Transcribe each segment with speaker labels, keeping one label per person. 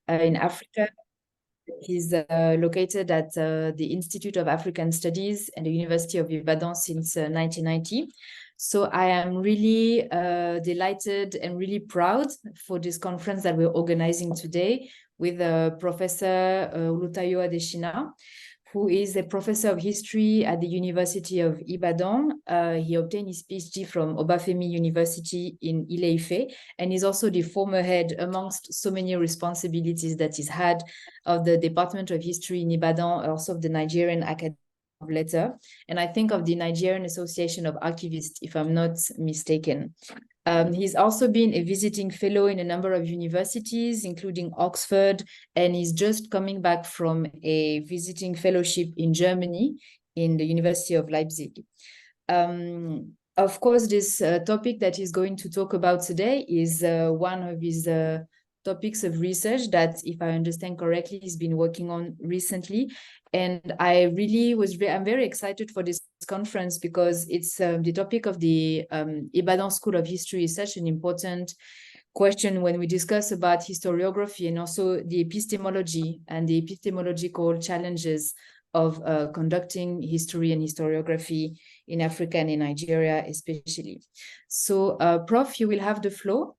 Speaker 1: in Africa. He's located at the Institute of African Studies and the University of Ibadan since 1990. So I am really delighted and really proud for this conference that we're organizing today with Professor Olutayo C.Adesina, who is a professor of history at the University of Ibadan. He obtained his PhD from Obafemi University in Ile-Ife, and is also the former head, amongst so many responsibilities that he's had, of the Department of History in Ibadan, also of the Nigerian Academy of Letters, and I think of the Nigerian Association of Archivists, if I'm not mistaken. He's also been a visiting fellow in a number of universities, including Oxford, and he's just coming back from a visiting fellowship in Germany in the University of Leipzig. Of course, this topic that he's going to talk about today is one of his topics of research that, if I understand correctly, he's been working on recently. And I'm very excited for this conference because it's the topic of the Ibadan School of History is such an important question when we discuss about historiography and also the epistemology and the epistemological challenges of conducting history and historiography in Africa and in Nigeria especially. So Prof, you will have the floor.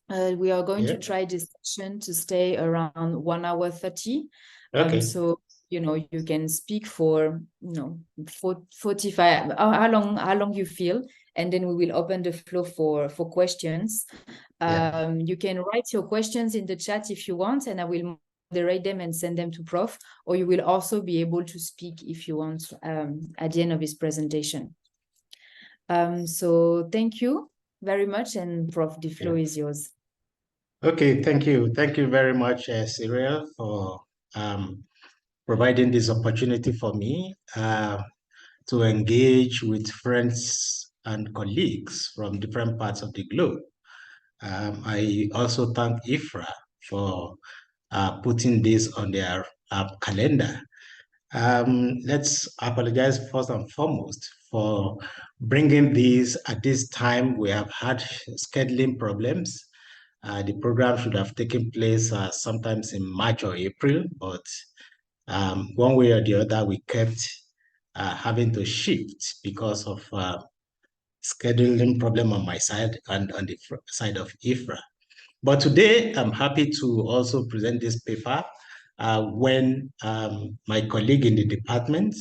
Speaker 1: We are going to try this session to stay around 1 hour 30.
Speaker 2: Okay.
Speaker 1: So, you can speak for, 45, how long you feel, and then we will open the floor for questions. You can write your questions in the chat if you want, and I will moderate them and send them to Prof, or you will also be able to speak if you want at the end of his presentation. So thank you very much, and Prof, the floor is yours.
Speaker 2: Okay, thank you. Thank you very much, Cyril, for providing this opportunity for me to engage with friends and colleagues from different parts of the globe. I also thank IFRA for putting this on their calendar. Let's apologize first and foremost for bringing these at this time. We have had scheduling problems. The program should have taken place sometimes in March or April, but one way or the other, we kept having to shift because of scheduling problem on my side and on the side of IFRA. But today, I'm happy to also present this paper when my colleague in the department,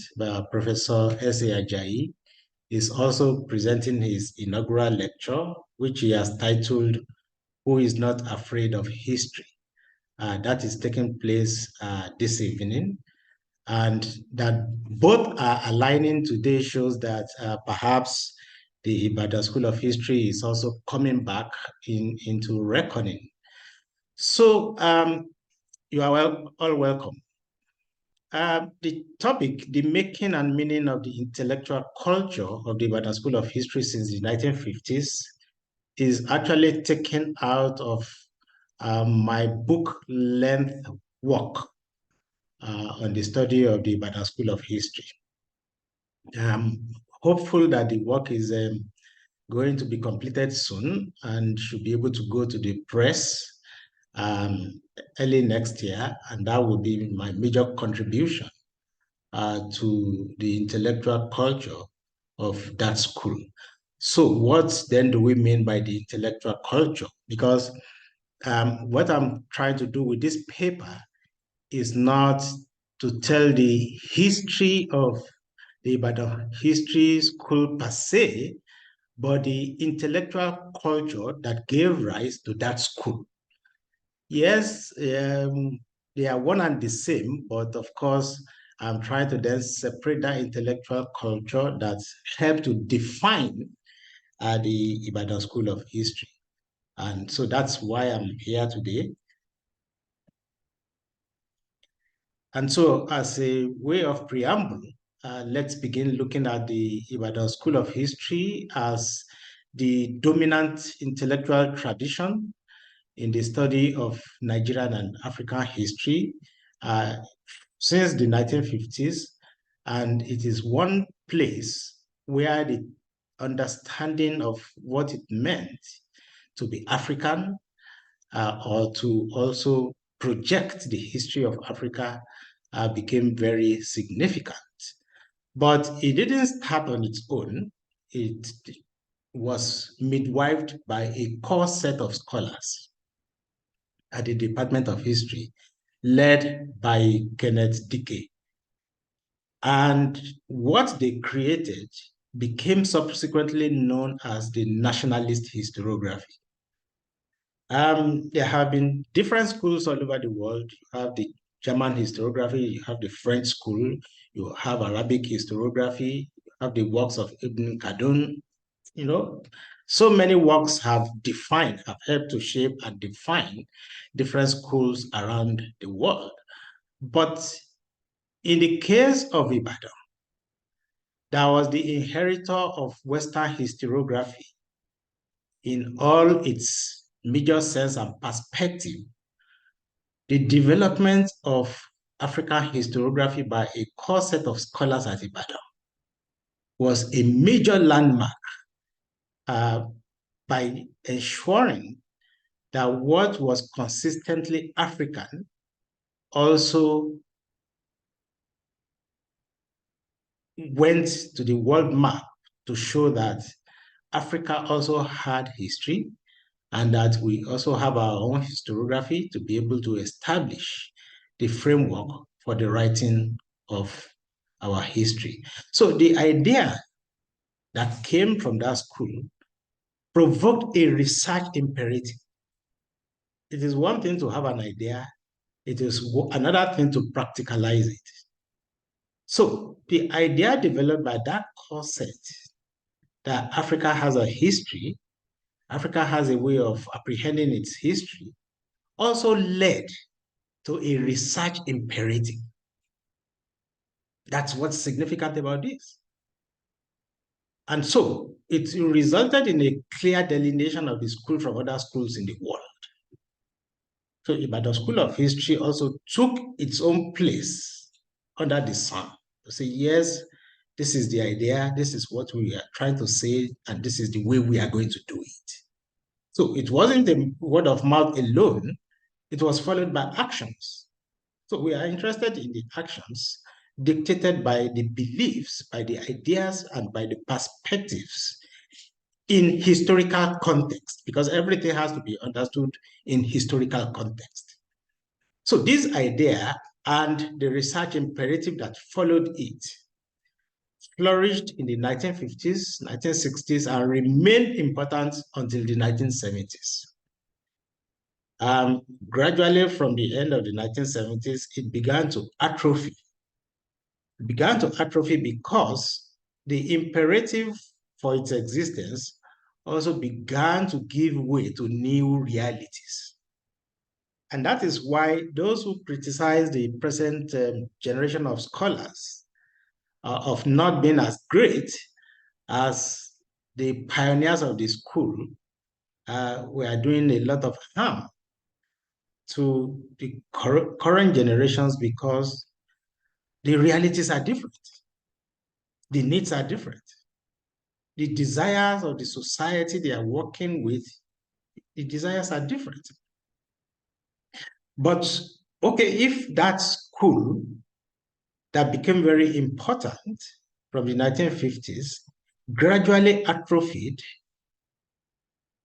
Speaker 2: Professor S.A. Ajayi, is also presenting his inaugural lecture, which he has titled, "Who is Not Afraid of History?" That is taking place this evening. And that both are aligning today shows that perhaps the Ibadan School of History is also coming back into reckoning. So you are all welcome. The topic, the making and meaning of the intellectual culture of the Ibadan School of History since the 1950s, is actually taken out of my book-length work on the study of the Ibadan School of History. I'm hopeful that the work is going to be completed soon and should be able to go to the press early next year, and that will be my major contribution to the intellectual culture of that school. So what then do we mean by the intellectual culture? Because what I'm trying to do with this paper is not to tell the history of the Ibadan History School per se, but the intellectual culture that gave rise to that school. Yes, they are one and the same, but of course, I'm trying to then separate that intellectual culture that helped to define the Ibadan School of History. And so that's why I'm here today. And so as a way of preamble, let's begin looking at the Ibadan School of History as the dominant intellectual tradition in the study of Nigerian and African history since the 1950s. And it is one place where the understanding of what it meant to be African or to also project the history of Africa became very significant. But it didn't start on its own. It was midwifed by a core set of scholars at the Department of History, led by Kenneth Dike. And what they created became subsequently known as the nationalist historiography. There have been different schools all over the world. You have the German historiography, you have the French school, you have Arabic historiography, you have the works of Ibn Khaldun. So many works have helped to shape and define different schools around the world. But in the case of Ibadan, that was the inheritor of Western historiography in all its major sense and perspective. The development of African historiography by a core set of scholars at Ibadan was a major landmark by ensuring that what was consistently African also went to the world map to show that Africa also had history and that we also have our own historiography to be able to establish the framework for the writing of our history. So the idea that came from that school provoked a research imperative. It is one thing to have an idea, it is another thing to practicalize it. So the idea developed by that core set that Africa has a history, Africa has a way of apprehending its history, also led to a research imperative. That's what's significant about this. And so it resulted in a clear delineation of the school from other schools in the world. So Ibadan School of History also took its own place under the sun to say, yes, this is the idea, this is what we are trying to say, and this is the way we are going to do it. So it wasn't a word of mouth alone, it was followed by actions. So we are interested in the actions dictated by the beliefs, by the ideas, and by the perspectives in historical context, because everything has to be understood in historical context. So this idea and the research imperative that followed it flourished in the 1950s, 1960s, and remained important until the 1970s. Gradually, from the end of the 1970s, it began to atrophy. It began to atrophy because the imperative for its existence also began to give way to new realities. And that is why those who criticize the present generation of scholars of not being as great as the pioneers of the school were doing a lot of harm to the current generations because the realities are different. The needs are different. The desires of the society they are working with, the desires are different. But okay, if that school that became very important from the 1950s gradually atrophied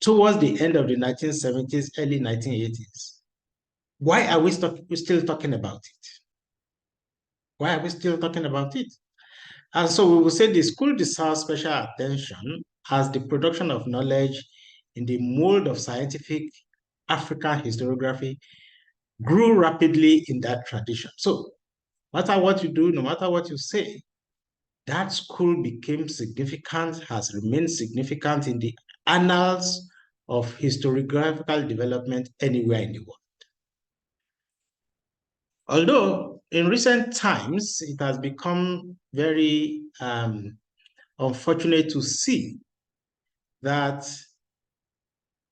Speaker 2: towards the end of the 1970s, early 1980s, why are we still talking about it? Why are we still talking about it? And so we will say the school deserves special attention as the production of knowledge in the mold of scientific African historiography grew rapidly in that tradition. So no matter what you do, no matter what you say, that school became significant, has remained significant in the annals of historiographical development anywhere in the world. Although in recent times, it has become very unfortunate to see that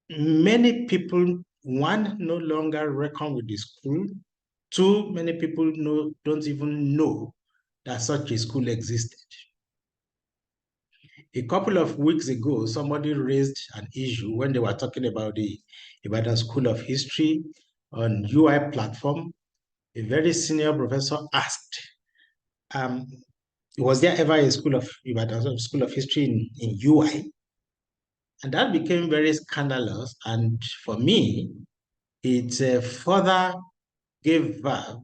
Speaker 2: many people, one, no longer reckon with the school, two, many people don't even know that such a school existed. A couple of weeks ago, somebody raised an issue when they were talking about the Ibadan School of History on UI platform, a very senior professor asked, was there ever a school of history in UI? And that became very scandalous. And for me, it further gave birth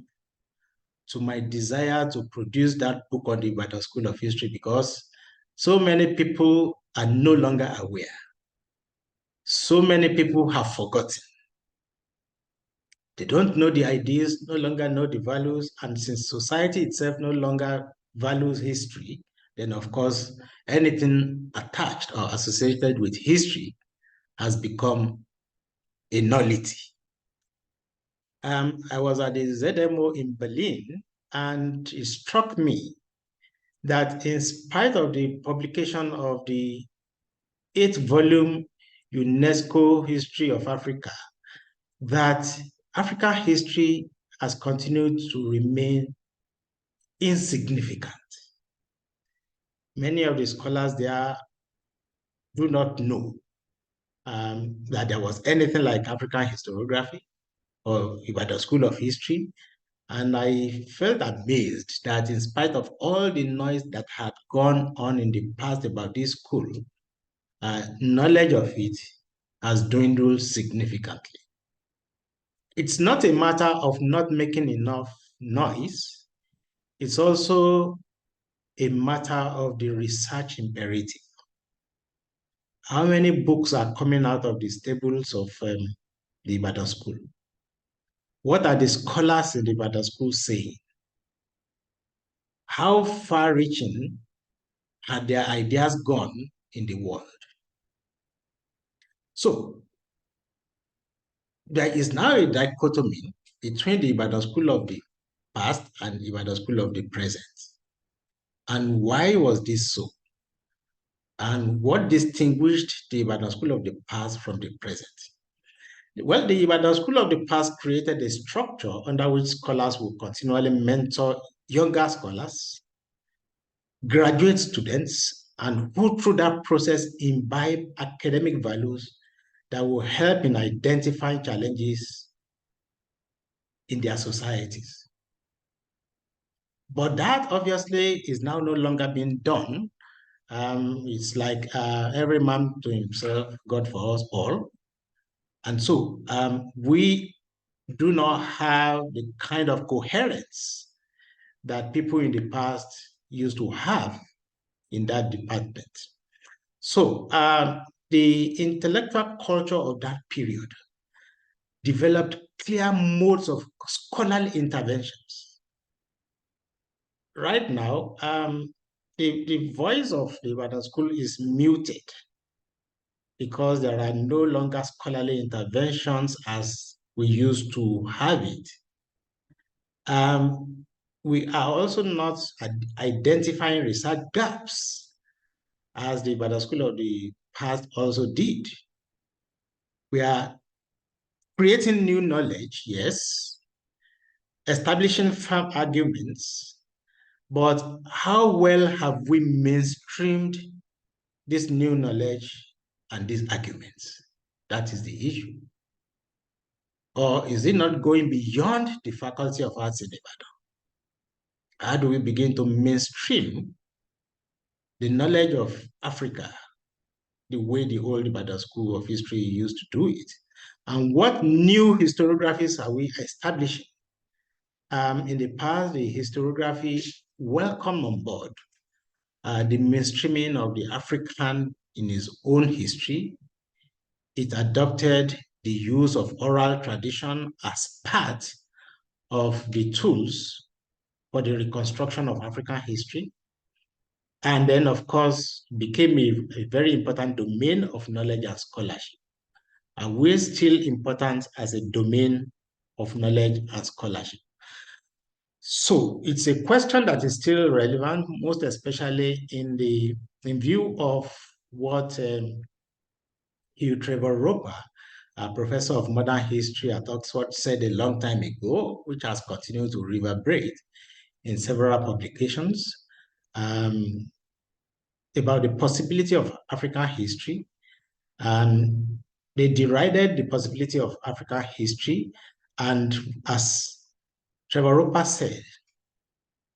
Speaker 2: to my desire to produce that book on the Ibadan School of History, because so many people are no longer aware. So many people have forgotten. They don't know the ideas, no longer know the values, and since society itself no longer values history, then of course, anything attached or associated with history has become a nullity. I was at the ZMO in Berlin, and it struck me that in spite of the publication of the 8th-volume UNESCO History of Africa, that African history has continued to remain insignificant. Many of the scholars there do not know that there was anything like African historiography or Ibadan School of History. And I felt amazed that in spite of all the noise that had gone on in the past about this school, knowledge of it has dwindled significantly. It's not a matter of not making enough noise. It's also a matter of the research imperative. How many books are coming out of the stables of the Ibadan School? What are the scholars in the Ibadan School saying? How far-reaching had their ideas gone in the world? So there is now a dichotomy between the Ibadan School of the past and Ibadan School of the present. And why was this so? And what distinguished the Ibadan School of the past from the present? Well, the Ibadan School of the past created a structure under which scholars will continually mentor younger scholars, graduate students, and who through that process imbibe academic values that will help in identifying challenges in their societies. But that obviously is now no longer being done. It's like every man to himself, God for us all. And so we do not have the kind of coherence that people in the past used to have in that department. So the intellectual culture of that period developed clear modes of scholarly interventions. Right now, the voice of the Ibadan School is muted because there are no longer scholarly interventions as we used to have it. We are also not identifying research gaps as the Ibadan School of the past also did. We are creating new knowledge, yes, establishing firm arguments, but how well have we mainstreamed this new knowledge and these arguments? That is the issue. Or is it not going beyond the Faculty of Arts in Ibadan? How do we begin to mainstream the knowledge of Africa the way the old Ibadan School of History used to do it? And what new historiographies are we establishing? In the past, the historiography welcomed on board the mainstreaming of the African in his own history. It adopted the use of oral tradition as part of the tools for the reconstruction of African history. And then, of course, became a very important domain of knowledge and scholarship. And we're still important as a domain of knowledge and scholarship. So it's a question that is still relevant, most especially in view of what Hugh Trevor Roper, a professor of modern history at Oxford, said a long time ago, which has continued to reverberate in several publications, about the possibility of African history. They derided the possibility of African history And as Trevor Roper said,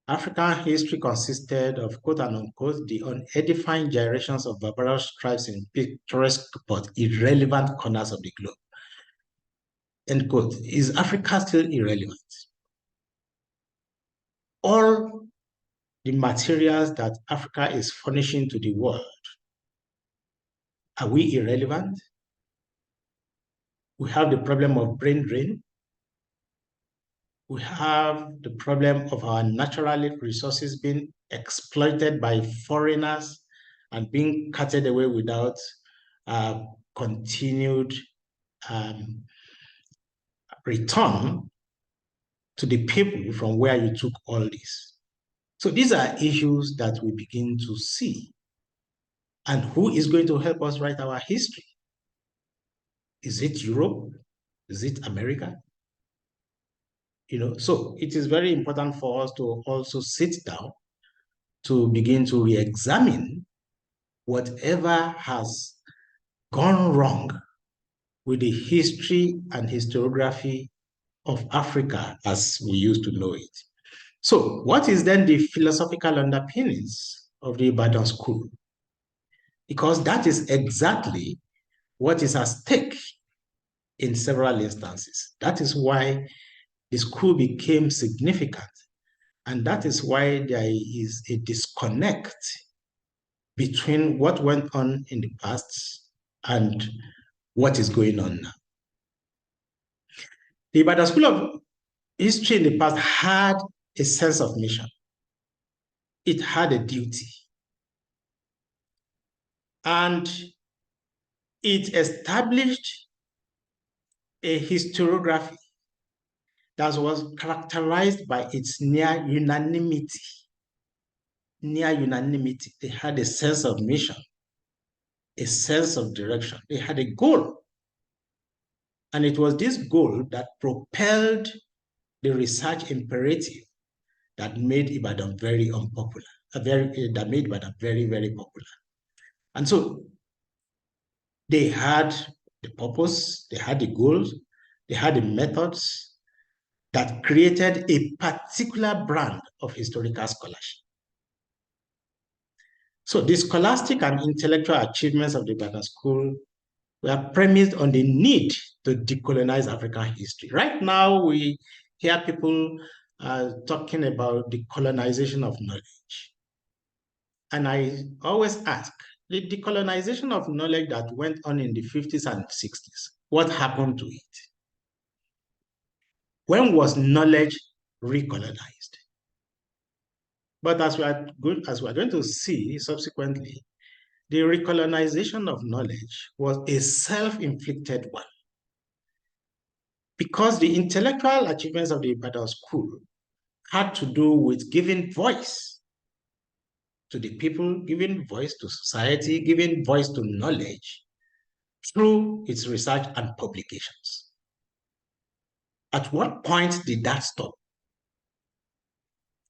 Speaker 2: African history consisted of quote and unquote the unedifying gyrations of barbarous tribes in picturesque but irrelevant corners of the globe. End quote. Is Africa still irrelevant? All the materials that Africa is furnishing to the world, are we irrelevant? We have the problem of brain drain. We have the problem of our natural resources being exploited by foreigners and being carted away without continued return to the people from where you took all this. So these are issues that we begin to see. And who is going to help us write our history? Is it Europe? Is it America? So it is very important for us to also sit down to begin to re-examine whatever has gone wrong with the history and historiography of Africa as we used to know it. So what is then the philosophical underpinnings of the Ibadan School? Because that is exactly what is at stake in several instances. That is why the school became significant. And that is why there is a disconnect between what went on in the past and what is going on now. The Ibadan School of History in the past had a sense of mission. It had a duty. And it established a historiography that was characterized by its near unanimity. Near unanimity. They had a sense of mission, a sense of direction. They had a goal. And it was this goal that propelled the research imperative that made Ibadan very unpopular, that made Ibadan very, very popular. And so they had the purpose, they had the goals, they had the methods that created a particular brand of historical scholarship. So the scholastic and intellectual achievements of the Ibadan School were premised on the need to decolonize African history. Right now, we hear people talking about the colonization of knowledge. And I always ask, the decolonization of knowledge that went on in the 50s and 60s, what happened to it? When was knowledge recolonized? But as we are going to see subsequently, the recolonization of knowledge was a self-inflicted one. Because the intellectual achievements of the Ibadan School had to do with giving voice to the people, giving voice to society, giving voice to knowledge through its research and publications. At what point did that stop?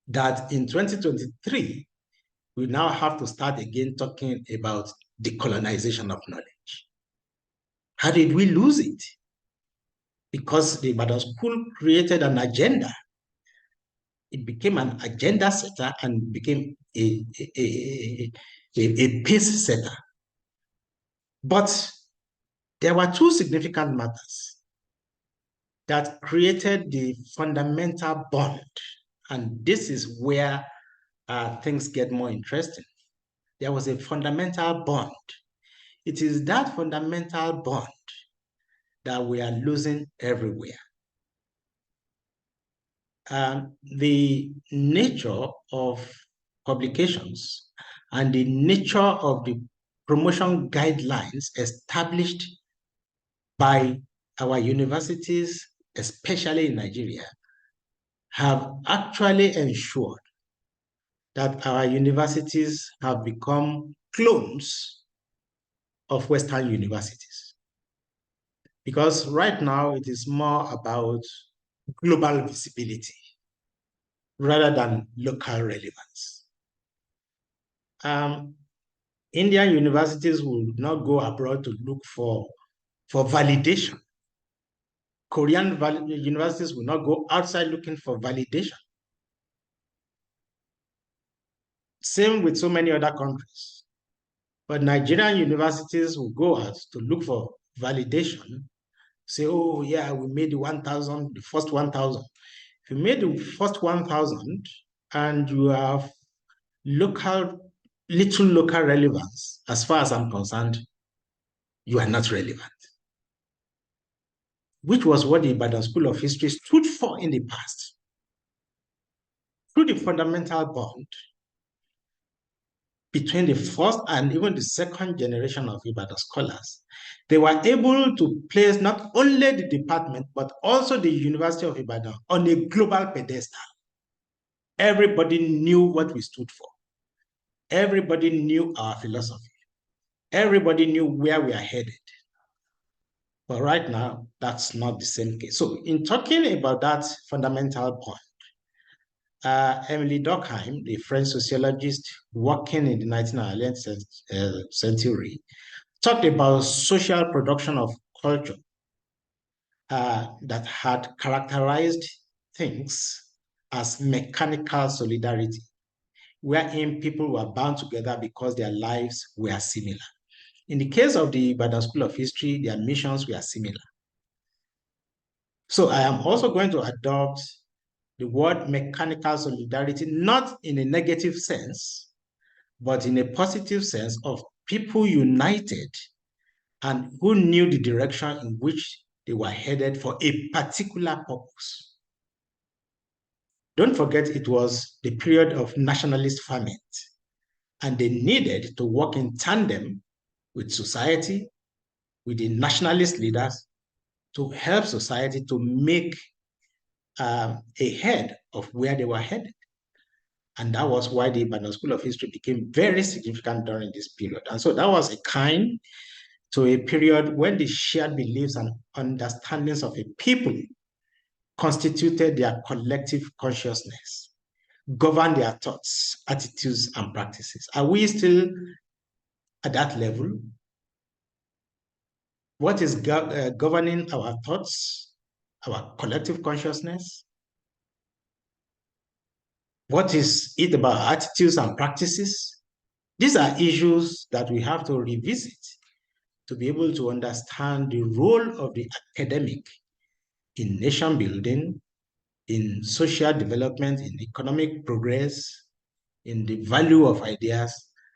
Speaker 2: That in 2023, we now have to start again talking about decolonization of knowledge. How did we lose it? Because the Ibadan School created an agenda. It became an agenda setter and became a pace setter. But there were two significant matters that created the fundamental bond. And this is where things get more interesting. There was a fundamental bond. It is that fundamental bond that we are losing everywhere. The nature of publications and the nature of the promotion guidelines established by our universities, especially in Nigeria, have actually ensured that our universities have become clones of Western universities. Because right now it is more about global visibility rather than local relevance. Indian universities will not go abroad to look for validation Korean universities will not go outside looking for validation. Same with so many other countries. But Nigerian universities will go out to look for validation, say, oh yeah, we made the first 1,000. If you made the first 1,000 and you have little local relevance, as far as I'm concerned, you are not relevant. Which was what the Ibadan School of History stood for in the past. Through the fundamental bond between the first and even the second generation of Ibadan scholars, they were able to place not only the department, but also the University of Ibadan on a global pedestal. Everybody knew what we stood for. Everybody knew our philosophy. Everybody knew where we are headed. But right now, that's not the same case. So in talking about that fundamental point, Emily Durkheim, the French sociologist working in the 19th century, talked about social production of culture that had characterized things as mechanical solidarity, wherein people were bound together because their lives were similar. In the case of the Ibadan School of History, their missions were similar. So I am also going to adopt the word mechanical solidarity, not in a negative sense, but in a positive sense of people united and who knew the direction in which they were headed for a particular purpose. Don't forget, it was the period of nationalist ferment, and they needed to work in tandem with society, with the nationalist leaders, to help society to make ahead of where they were headed. And that was why the Ibadan School of History became very significant during this period. And so that was a kind to a period when the shared beliefs and understandings of a people constituted their collective consciousness, governed their thoughts, attitudes, and practices. Are we still at that level? What is governing our thoughts, our collective consciousness? What is it about attitudes and practices? These are issues that we have to revisit to be able to understand the role of the academic in nation building, in social development, in economic progress, in the value of ideas,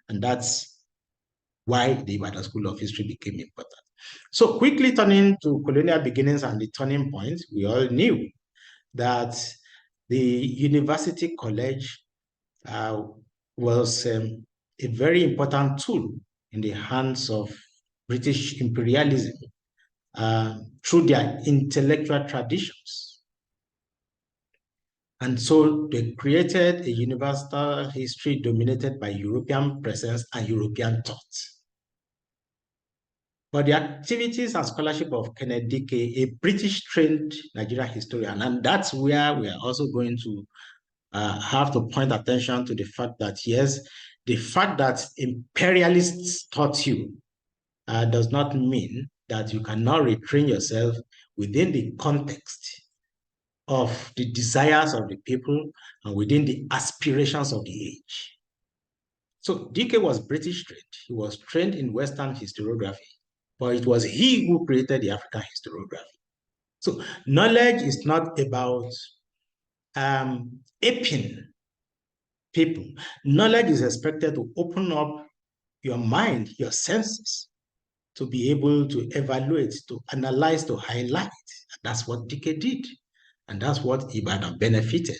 Speaker 2: and that's why the Ibadan School of History became important. So quickly turning to colonial beginnings and the turning point, we all knew that the University College was a very important tool in the hands of British imperialism through their intellectual traditions. And so they created a universal history dominated by European presence and European thought. But the activities and scholarship of Kenneth Dike, a British-trained Nigerian historian, and that's where we are also going to have to point attention to the fact that, yes, the fact that imperialists taught you does not mean that you cannot retrain yourself within the context of the desires of the people and within the aspirations of the age. So Dike was British trained. He was trained in Western historiography, but it was he who created the African historiography. So knowledge is not about aping people. Knowledge is expected to open up your mind, your senses, to be able to evaluate, to analyze, to highlight. That's what Dike did. And that's what Ibadan benefited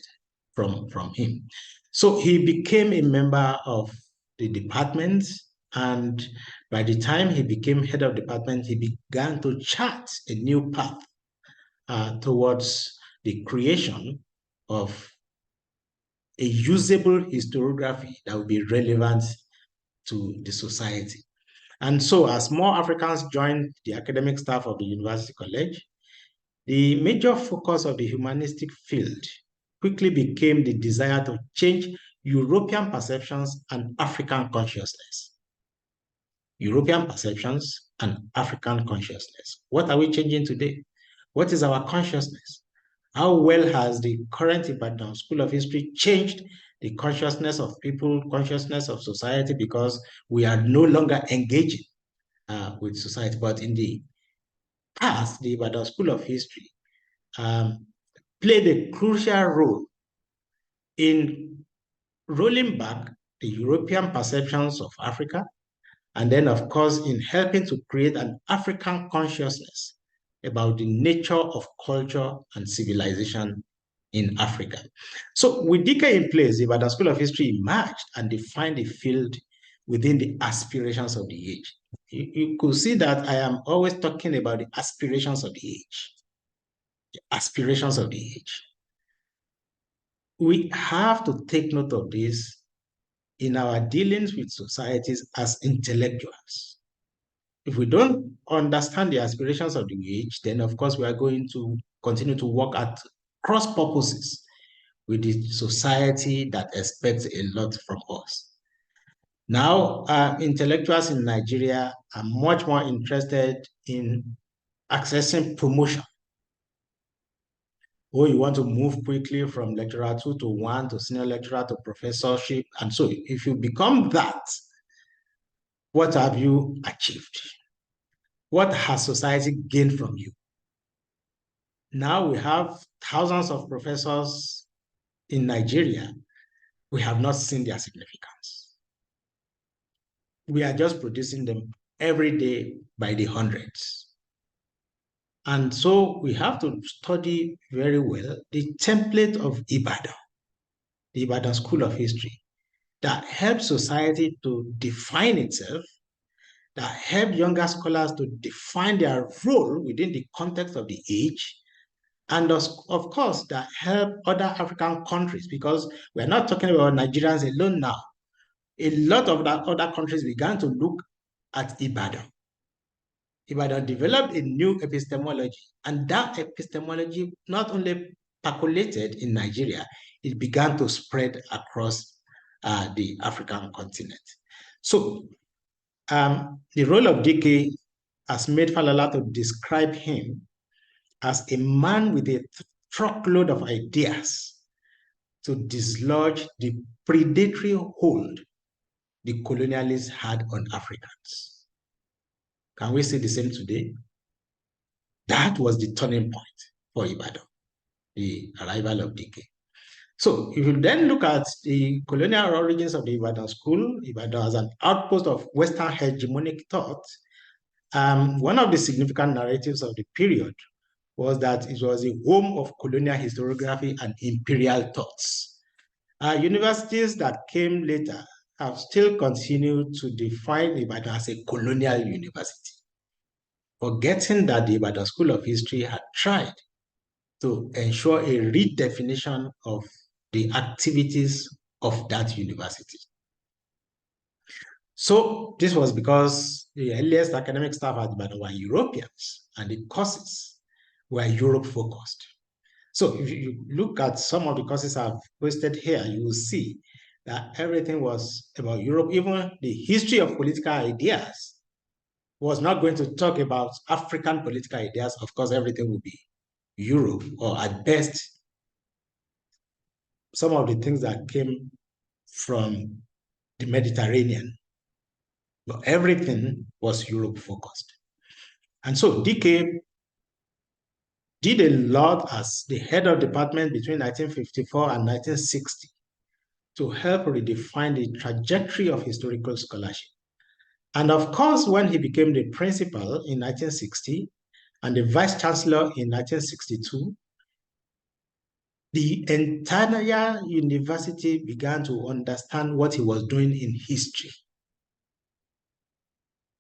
Speaker 2: from him. So he became a member of the department. And by the time he became head of department, he began to chart a new path towards the creation of a usable historiography that would be relevant to the society. And so as more Africans joined the academic staff of the University College, the major focus of the humanistic field quickly became the desire to change European perceptions and African consciousness. European perceptions and African consciousness. What are we changing today? What is our consciousness? How well has the current Ibadan School of History changed the consciousness of people, consciousness of society, because we are no longer engaging with society. But in the past, the Ibadan School of History played a crucial role in rolling back the European perceptions of Africa, and then, of course, in helping to create an African consciousness about the nature of culture and civilization in Africa. So with DK in place, the Ibadan School of History emerged and defined a field within the aspirations of the age. You could see that I am always talking about the aspirations of the age. The aspirations of the age. We have to take note of this in our dealings with societies as intellectuals. If we don't understand the aspirations of the age, then of course we are going to continue to work at cross purposes with the society that expects a lot from us. Now, intellectuals in Nigeria are much more interested in accessing promotion. Or you want to move quickly from lecturer 2 to 1 to senior lecturer to professorship. And so if you become that, what have you achieved? What has society gained from you? Now we have thousands of professors in Nigeria. We have not seen their significance. We are just producing them every day by the hundreds. And so we have to study very well the template of Ibadan, the Ibadan School of History, that helps society to define itself, that help younger scholars to define their role within the context of the age, and of course, that help other African countries, because we're not talking about Nigerians alone now. A lot of other countries began to look at Ibadan. Ibadan developed a new epistemology, and that epistemology not only percolated in Nigeria, it began to spread across the African continent. So the role of DK has made Falala to describe him as a man with a truckload of ideas to dislodge the predatory hold the colonialists had on Africans. Can we say the same today? That was the turning point for Ibadan, the arrival of DK. So if you then look at the colonial origins of the Ibadan School, Ibadan as an outpost of Western hegemonic thought, one of the significant narratives of the period was that it was a home of colonial historiography and imperial thoughts. Universities that came later have still continued to define Ibadan as a colonial university, forgetting that the Ibadan School of History had tried to ensure a redefinition of the activities of that university. So this was because the earliest academic staff at Ibadan were Europeans, and the courses were Europe-focused. So if you look at some of the courses I've posted here, you will see that everything was about Europe. Even the history of political ideas was not going to talk about African political ideas. Of course, everything would be Europe, or at best, some of the things that came from the Mediterranean. But everything was Europe-focused. And so DK did a lot as the head of department between 1954 and 1960 to help redefine the trajectory of historical scholarship. And of course, when he became the principal in 1960 and the vice chancellor in 1962, the entire university began to understand what he was doing in history.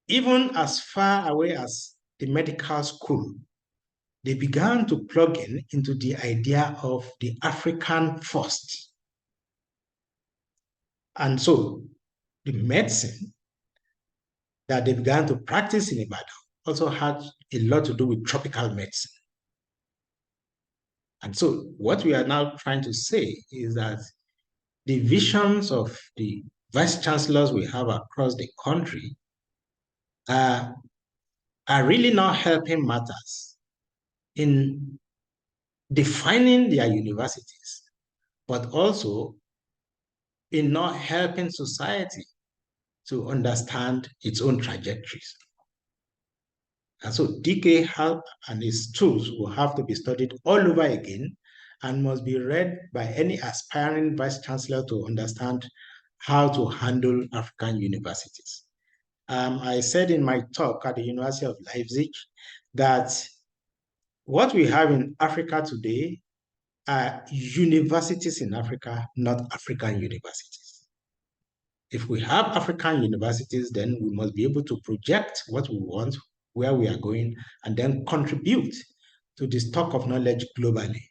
Speaker 2: Even as far away as the medical school, they began to plug into the idea of the African first. And so the medicine that they began to practice in Ibadan also had a lot to do with tropical medicine. And so what we are now trying to say is that the visions of the vice chancellors we have across the country are really not helping matters. in defining their universities, but also in not helping society to understand its own trajectories. And so DK and his tools will have to be studied all over again and must be read by any aspiring vice chancellor to understand how to handle African universities. I said in my talk at the University of Leipzig that what we have in Africa today are universities in Africa, not African universities. If we have African universities, then we must be able to project what we want, where we are going, and then contribute to the stock of knowledge globally.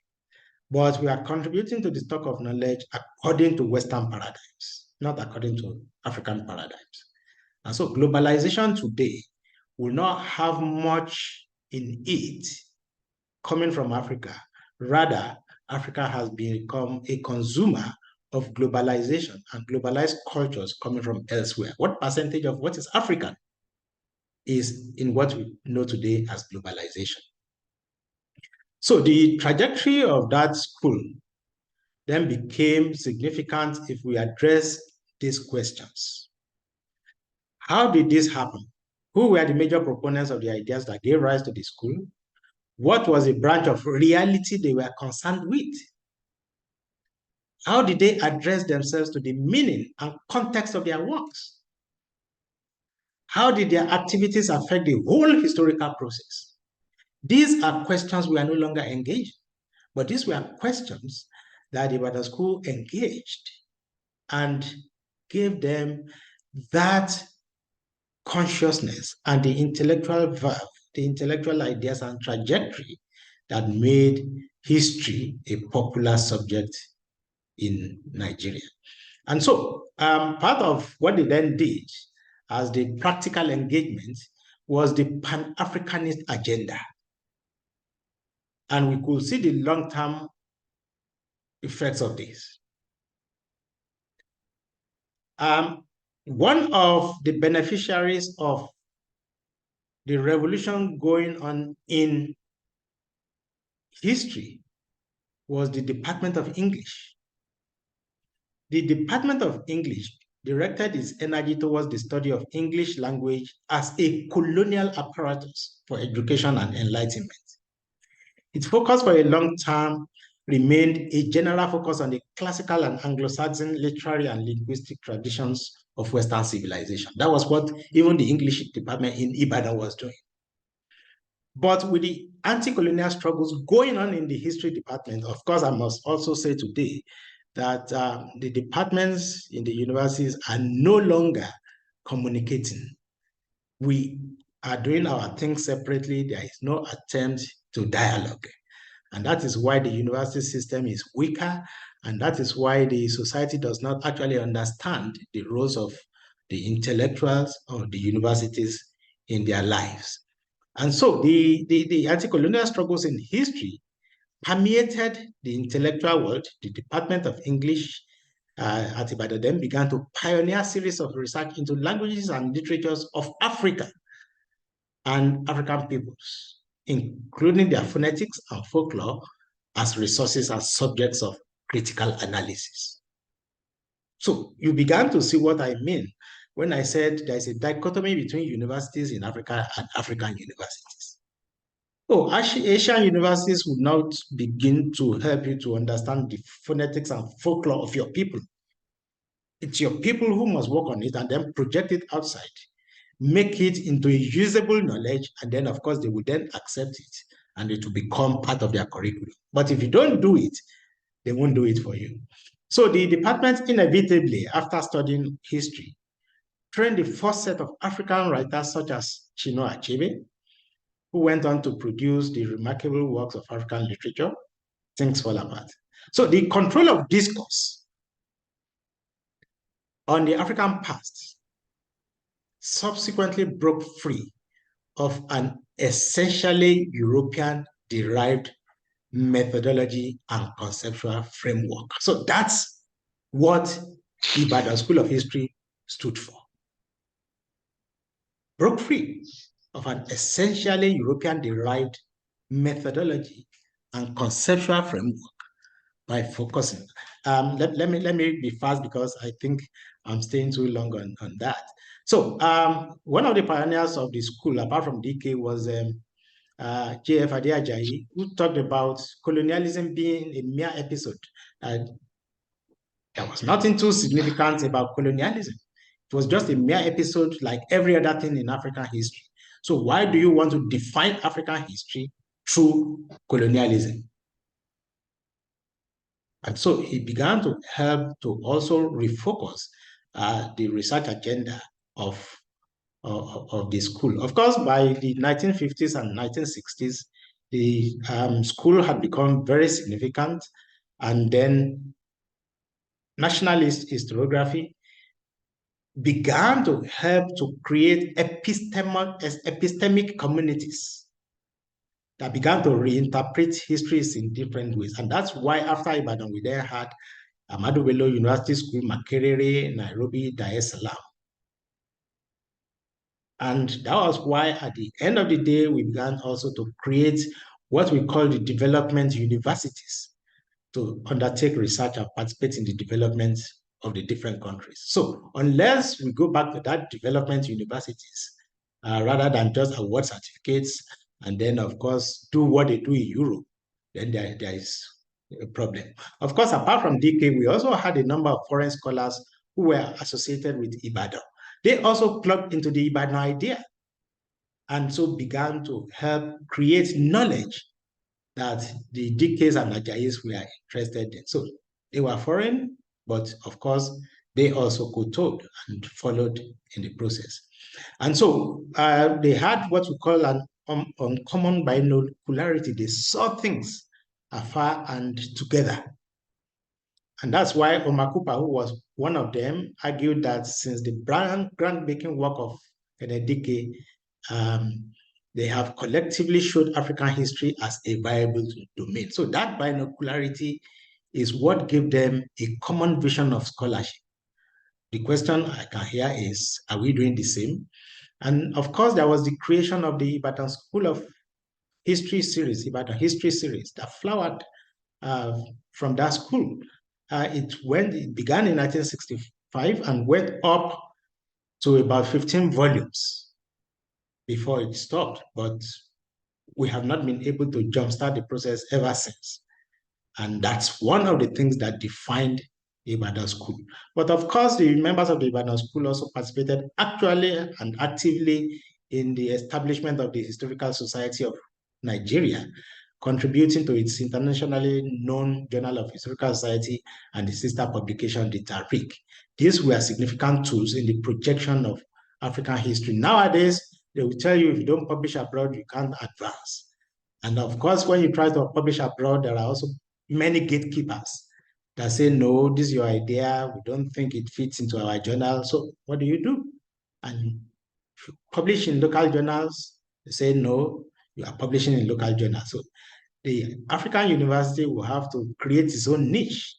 Speaker 2: But we are contributing to the stock of knowledge according to Western paradigms, not according to African paradigms. And so globalization today will not have much in it coming from Africa. Rather, Africa has become a consumer of globalization and globalized cultures coming from elsewhere. What percentage of what is African is in what we know today as globalization? So the trajectory of that school then became significant if we address these questions. How did this happen? Who were the major proponents of the ideas that gave rise to the school? What was the branch of reality they were concerned with? How did they address themselves to the meaning and context of their works? How did their activities affect the whole historical process? These are questions we are no longer engaged, but these were questions that the Ibadan School engaged and gave them that consciousness and the intellectual verve, the intellectual ideas and trajectory that made history a popular subject in Nigeria. And so part of what they then did as the practical engagement was the Pan-Africanist agenda. And we could see the long-term effects of this. One of the beneficiaries of the revolution going on in history was the Department of English. The Department of English directed its energy towards the study of English language as a colonial apparatus for education and enlightenment. Its focus for a long time remained a general focus on the classical and Anglo-Saxon literary and linguistic traditions of Western civilization. That was what even the English department in Ibadan was doing. But with the anti-colonial struggles going on in the history department, of course, I must also say today that the departments in the universities are no longer communicating. We are doing our things separately. There is no attempt to dialogue. And that is why the university system is weaker. And that is why the society does not actually understand the roles of the intellectuals or the universities in their lives. And so the anti-colonial struggles in history permeated the intellectual world. The Department of English at Ibadan then began to pioneer a series of research into languages and literatures of Africa and African peoples, including their phonetics and folklore as resources and subjects of critical analysis. So you began to see what I mean when I said there's a dichotomy between universities in Africa and African universities. Oh, Asian universities would not begin to help you to understand the phonetics and folklore of your people. It's your people who must work on it and then project it outside, make it into a usable knowledge, and then, of course, they will then accept it and it will become part of their curriculum. But if you don't do it, they won't do it for you. So the department inevitably, after studying history, trained the first set of African writers such as Chinua Achebe, who went on to produce the remarkable works of African literature, Things Fall Apart. So the control of discourse on the African past subsequently broke free of an essentially European-derived methodology and conceptual framework. So that's what Ibadan School of History stood for. Broke free of an essentially European-derived methodology, and conceptual framework by focusing. Let me be fast because I think I'm staying too long on that. So one of the pioneers of the school, apart from DK, was J.F. Ajayi, who talked about colonialism being a mere episode. There was nothing too significant about colonialism. It was just a mere episode like every other thing in African history. So why do you want to define African history through colonialism? And so he began to help to also refocus the research agenda of the school. Of course, by the 1950s and 1960s, the school had become very significant, and then nationalist historiography began to help to create epistemic communities that began to reinterpret histories in different ways. And that's why after Ibadan, we then had Ahmadu Bello University School, Makerere, Nairobi, Dar es Salaam. And that was why at the end of the day, we began also to create what we call the development universities to undertake research and participate in the development of the different countries. So unless we go back to that development universities, rather than just award certificates, and then of course do what they do in Europe, then there is a problem. Of course, apart from DK, we also had a number of foreign scholars who were associated with Ibadan. They also plugged into the Ibadan idea and so began to help create knowledge that the DKs and Ajayis were interested in. So they were foreign, but of course, they also co-taught and followed in the process. And so they had what we call an uncommon binocularity. They saw things afar and together. And that's why Omar Cooper, who was one of them, argued that since the groundbreaking work of Enedike, they have collectively showed African history as a viable domain. So that binocularity is what gave them a common vision of scholarship. The question I can hear is, are we doing the same? And of course, there was the creation of the Ibadan School of History series, Ibadan History series, that flowered from that school. It began in 1965 and went up to about 15 volumes before it stopped. But we have not been able to jumpstart the process ever since. And that's one of the things that defined Ibadan School. But of course, the members of the Ibadan School also participated actually and actively in the establishment of the Historical Society of Nigeria, contributing to its internationally known Journal of Historical Society and the sister publication, the Tariq. These were significant tools in the projection of African history. Nowadays, they will tell you if you don't publish abroad, you can't advance. And of course, when you try to publish abroad, there are also many gatekeepers that say, no, this is your idea. We don't think it fits into our journal. So what do? And if you publish in local journals, they say, no, you are publishing in local journals. So the African University will have to create its own niche.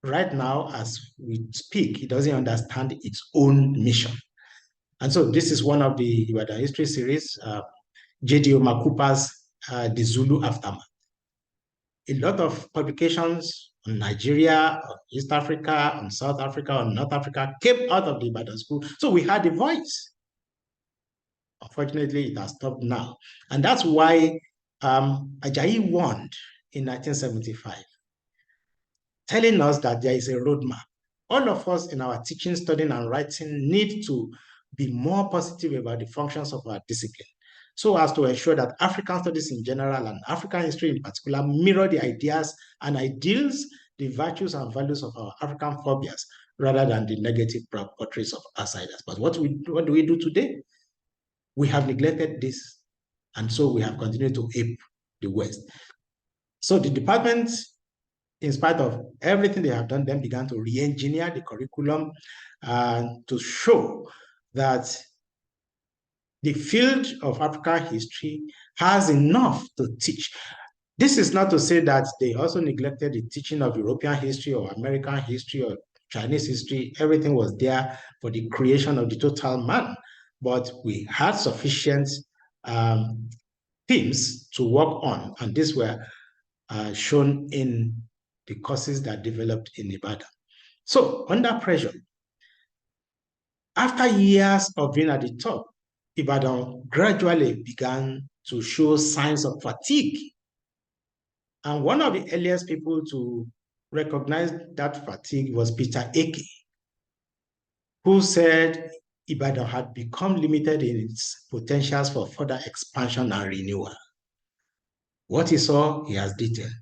Speaker 2: Right now, as we speak, it doesn't understand its own mission. And so this is one of the Ibadan History series, J.D. Makupa's The Zulu Aftermath. A lot of publications on Nigeria, on East Africa, on South Africa, on North Africa came out of the Ibadan School. So we had a voice. Unfortunately, it has stopped now. And that's why Ajayi won in 1975, telling us that there is a roadmap. All of us in our teaching, studying, and writing need to be more positive about the functions of our discipline, so as to ensure that African studies in general and African history in particular mirror the ideas and ideals, the virtues and values of our African phobias, rather than the negative portraits of outsiders. But what do we do today? We have neglected this, and so we have continued to ape the West. So the department, in spite of everything they have done, then began to re-engineer the curriculum to show that the field of African history has enough to teach. This is not to say that they also neglected the teaching of European history or American history or Chinese history. Everything was there for the creation of the total man. But we had sufficient themes to work on, and these were shown in the courses that developed in Ibadan. So under pressure, after years of being at the top, Ibadan gradually began to show signs of fatigue. And one of the earliest people to recognize that fatigue was Peter Eke, who said Ibadan had become limited in its potentials for further expansion and renewal. What he saw, he has detailed.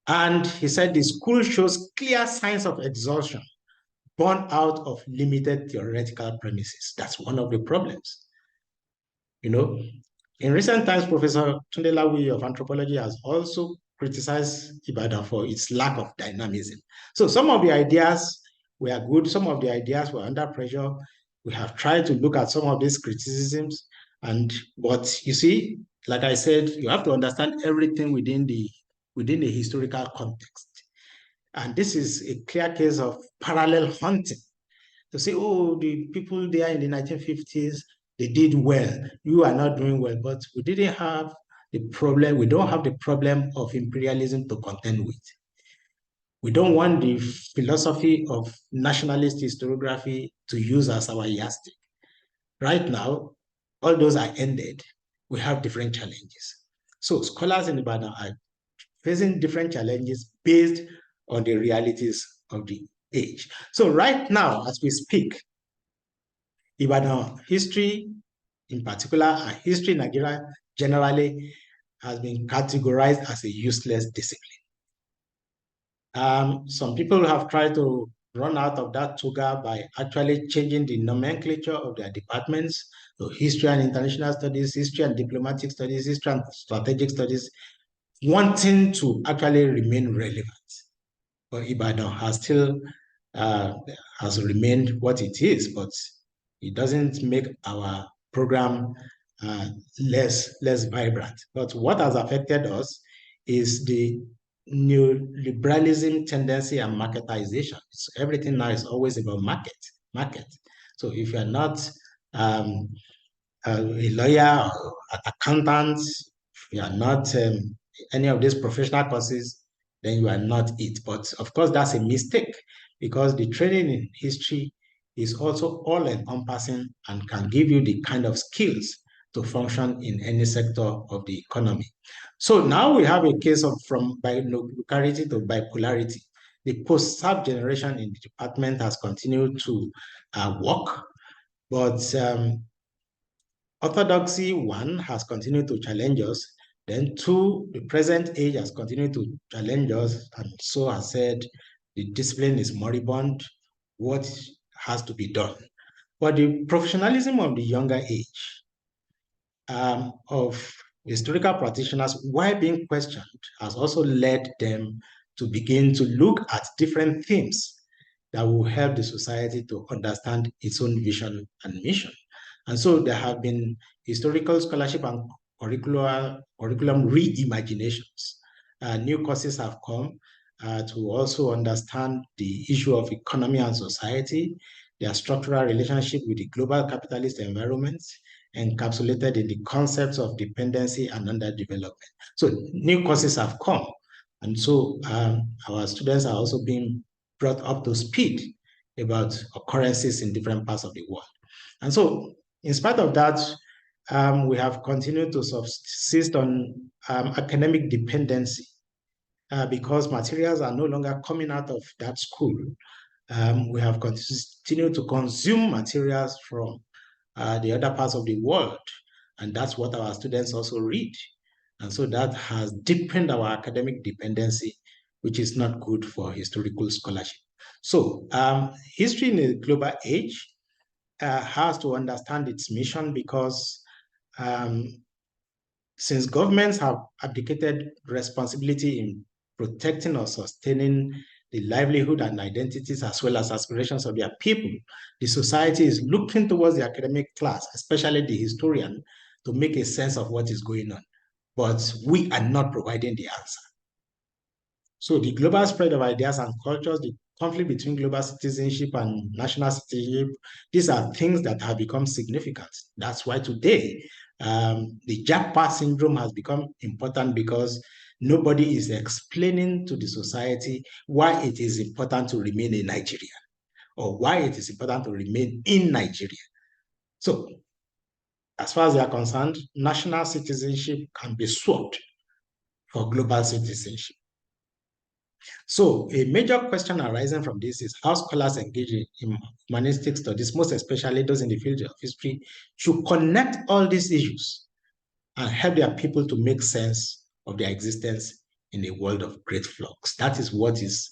Speaker 2: And he said the school shows clear signs of exhaustion born out of limited theoretical premises. That's one of the problems. You know, in recent times, Professor Tunde Lawi of anthropology has also criticized Ibadan for its lack of dynamism. So some of the ideas were good, some of the ideas were under pressure. We have tried to look at some of these criticisms, but you see, like I said, you have to understand everything within the historical context. And this is a clear case of parallel hunting. To say, oh, the people there in the 1950s, they did well. You are not doing well. But we didn't have the problem. We don't have the problem of imperialism to contend with. We don't want the philosophy of nationalist historiography to use as our yardstick. Right now, all those are ended. We have different challenges. So scholars in Ibadan are facing different challenges based on the realities of the age. So right now, as we speak, Ibadan history in particular, and history in Nigeria generally, has been categorized as a useless discipline. Some people have tried to run out of that toga by actually changing the nomenclature of their departments. So history and international studies, history and diplomatic studies, history and strategic studies, wanting to actually remain relevant. But Ibadan has still has remained what it is, but it doesn't make our program less vibrant. But what has affected us is the neoliberalism tendency and marketization. So everything now is always about market. So if you're not a lawyer or an accountant, if you are not any of these professional courses, then you are not it. But of course, that's a mistake, because the training in history is also all-encompassing and can give you the kind of skills to function in any sector of the economy. So now we have a case of from bilocarity to bipolarity. The post-SAP generation in the department has continued to work, but orthodoxy, one, has continued to challenge us. Then two, the present age has continued to challenge us, and so has said the discipline is moribund. What has to be done? But the professionalism of the younger age of historical practitioners, while being questioned, has also led them to begin to look at different themes that will help the society to understand its own vision and mission. And so there have been historical scholarship and curriculum reimaginations. New courses have come to also understand the issue of economy and society, their structural relationship with the global capitalist environment, encapsulated in the concepts of dependency and underdevelopment. So new courses have come. And so our students are also being brought up to speed about occurrences in different parts of the world. And so in spite of that, we have continued to subsist on academic dependency because materials are no longer coming out of that school. We have continued to consume materials from the other parts of the world, and that's what our students also read. And so that has deepened our academic dependency, which is not good for historical scholarship. So history in a global age has to understand its mission, because since governments have abdicated responsibility in protecting or sustaining the livelihood and identities as well as aspirations of their people, the society is looking towards the academic class, especially the historian, to make a sense of what is going on. But we are not providing the answer. So the global spread of ideas and cultures, the conflict between global citizenship and national citizenship, these are things that have become significant. That's why today The Japa syndrome has become important because nobody is explaining to the society why it is important to remain in Nigeria or why it is important to remain in Nigeria. So, as far as they are concerned, national citizenship can be swapped for global citizenship. So a major question arising from this is how scholars engage in humanistic studies, most especially those in the field of history, should connect all these issues and help their people to make sense of their existence in a world of great flux. That is what is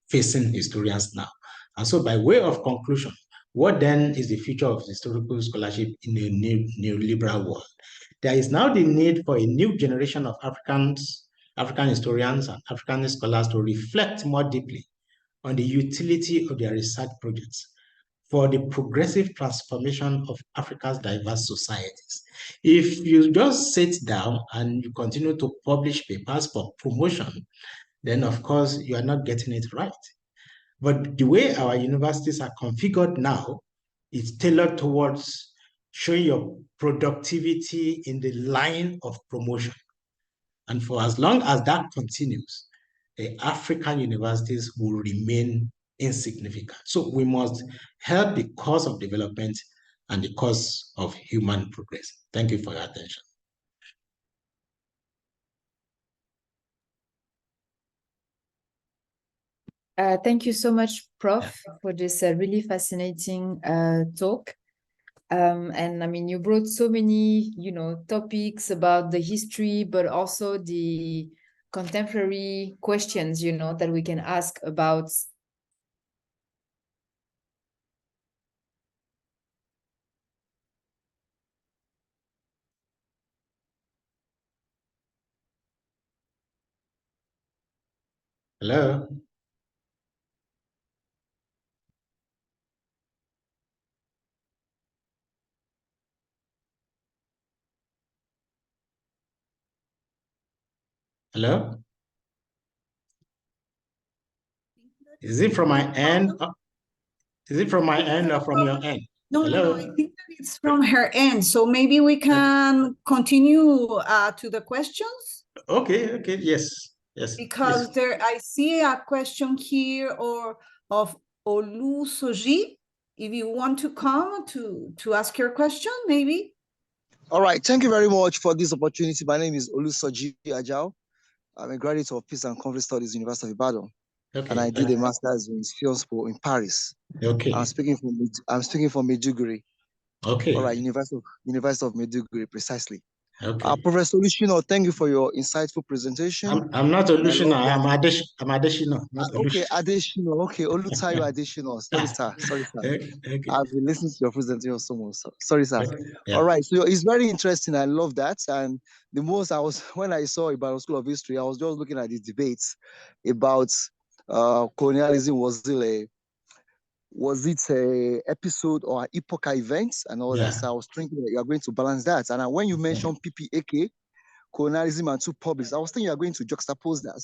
Speaker 2: facing historians now. And so by way of conclusion, what then is the future of historical scholarship in a neoliberal world? There is now the need for a new generation of African historians and African scholars to reflect more deeply on the utility of their research projects for the progressive transformation of Africa's diverse societies. If you just sit down and you continue to publish papers for promotion, then of course you are not getting it right. But the way our universities are configured now is tailored towards showing your productivity in the line of promotion. And for as long as that continues, the African universities will remain insignificant. So we must help the cause of development and the cause of human progress. Thank you for your attention.
Speaker 1: Thank you so much, Prof, for this really fascinating talk. And I mean, you brought so many, topics about the history, but also the contemporary questions, that we can ask about.
Speaker 2: Hello? Hello? Is it from my end? Is it from my end or from your end?
Speaker 3: No, no, I think that it's from her end. So maybe we can continue to the questions.
Speaker 2: Okay, yes.
Speaker 3: Because I see a question here of Olusoji. If you want to come to ask your question, maybe.
Speaker 4: All right, thank you very much for this opportunity. My name is Olusoji Ajao. I'm a graduate of Peace and Conflict Studies, University of Ibadan. Okay. And I did a master's in Sciences Po in Paris. Okay. I'm speaking from Maiduguri. Okay. All right, University of Maiduguri, precisely. Okay. Professor Olutayọ, thank you for your insightful presentation.
Speaker 2: I'm not Olutayọ, I'm Adesina.
Speaker 4: Okay, Adesina. Okay, Olutayo Adesina. Sorry, sir. Okay. I've been listening to your presentation so much. Sorry, sir. Okay. Yeah. All right, so it's very interesting. I love that. And the most when I saw Ibadan School of History, I was just looking at the debates about colonialism. Was it a episode or an epoch event and all that? So I was thinking that you are going to balance that. And when you mentioned PPAK, colonialism and two publics, I was thinking you are going to juxtapose that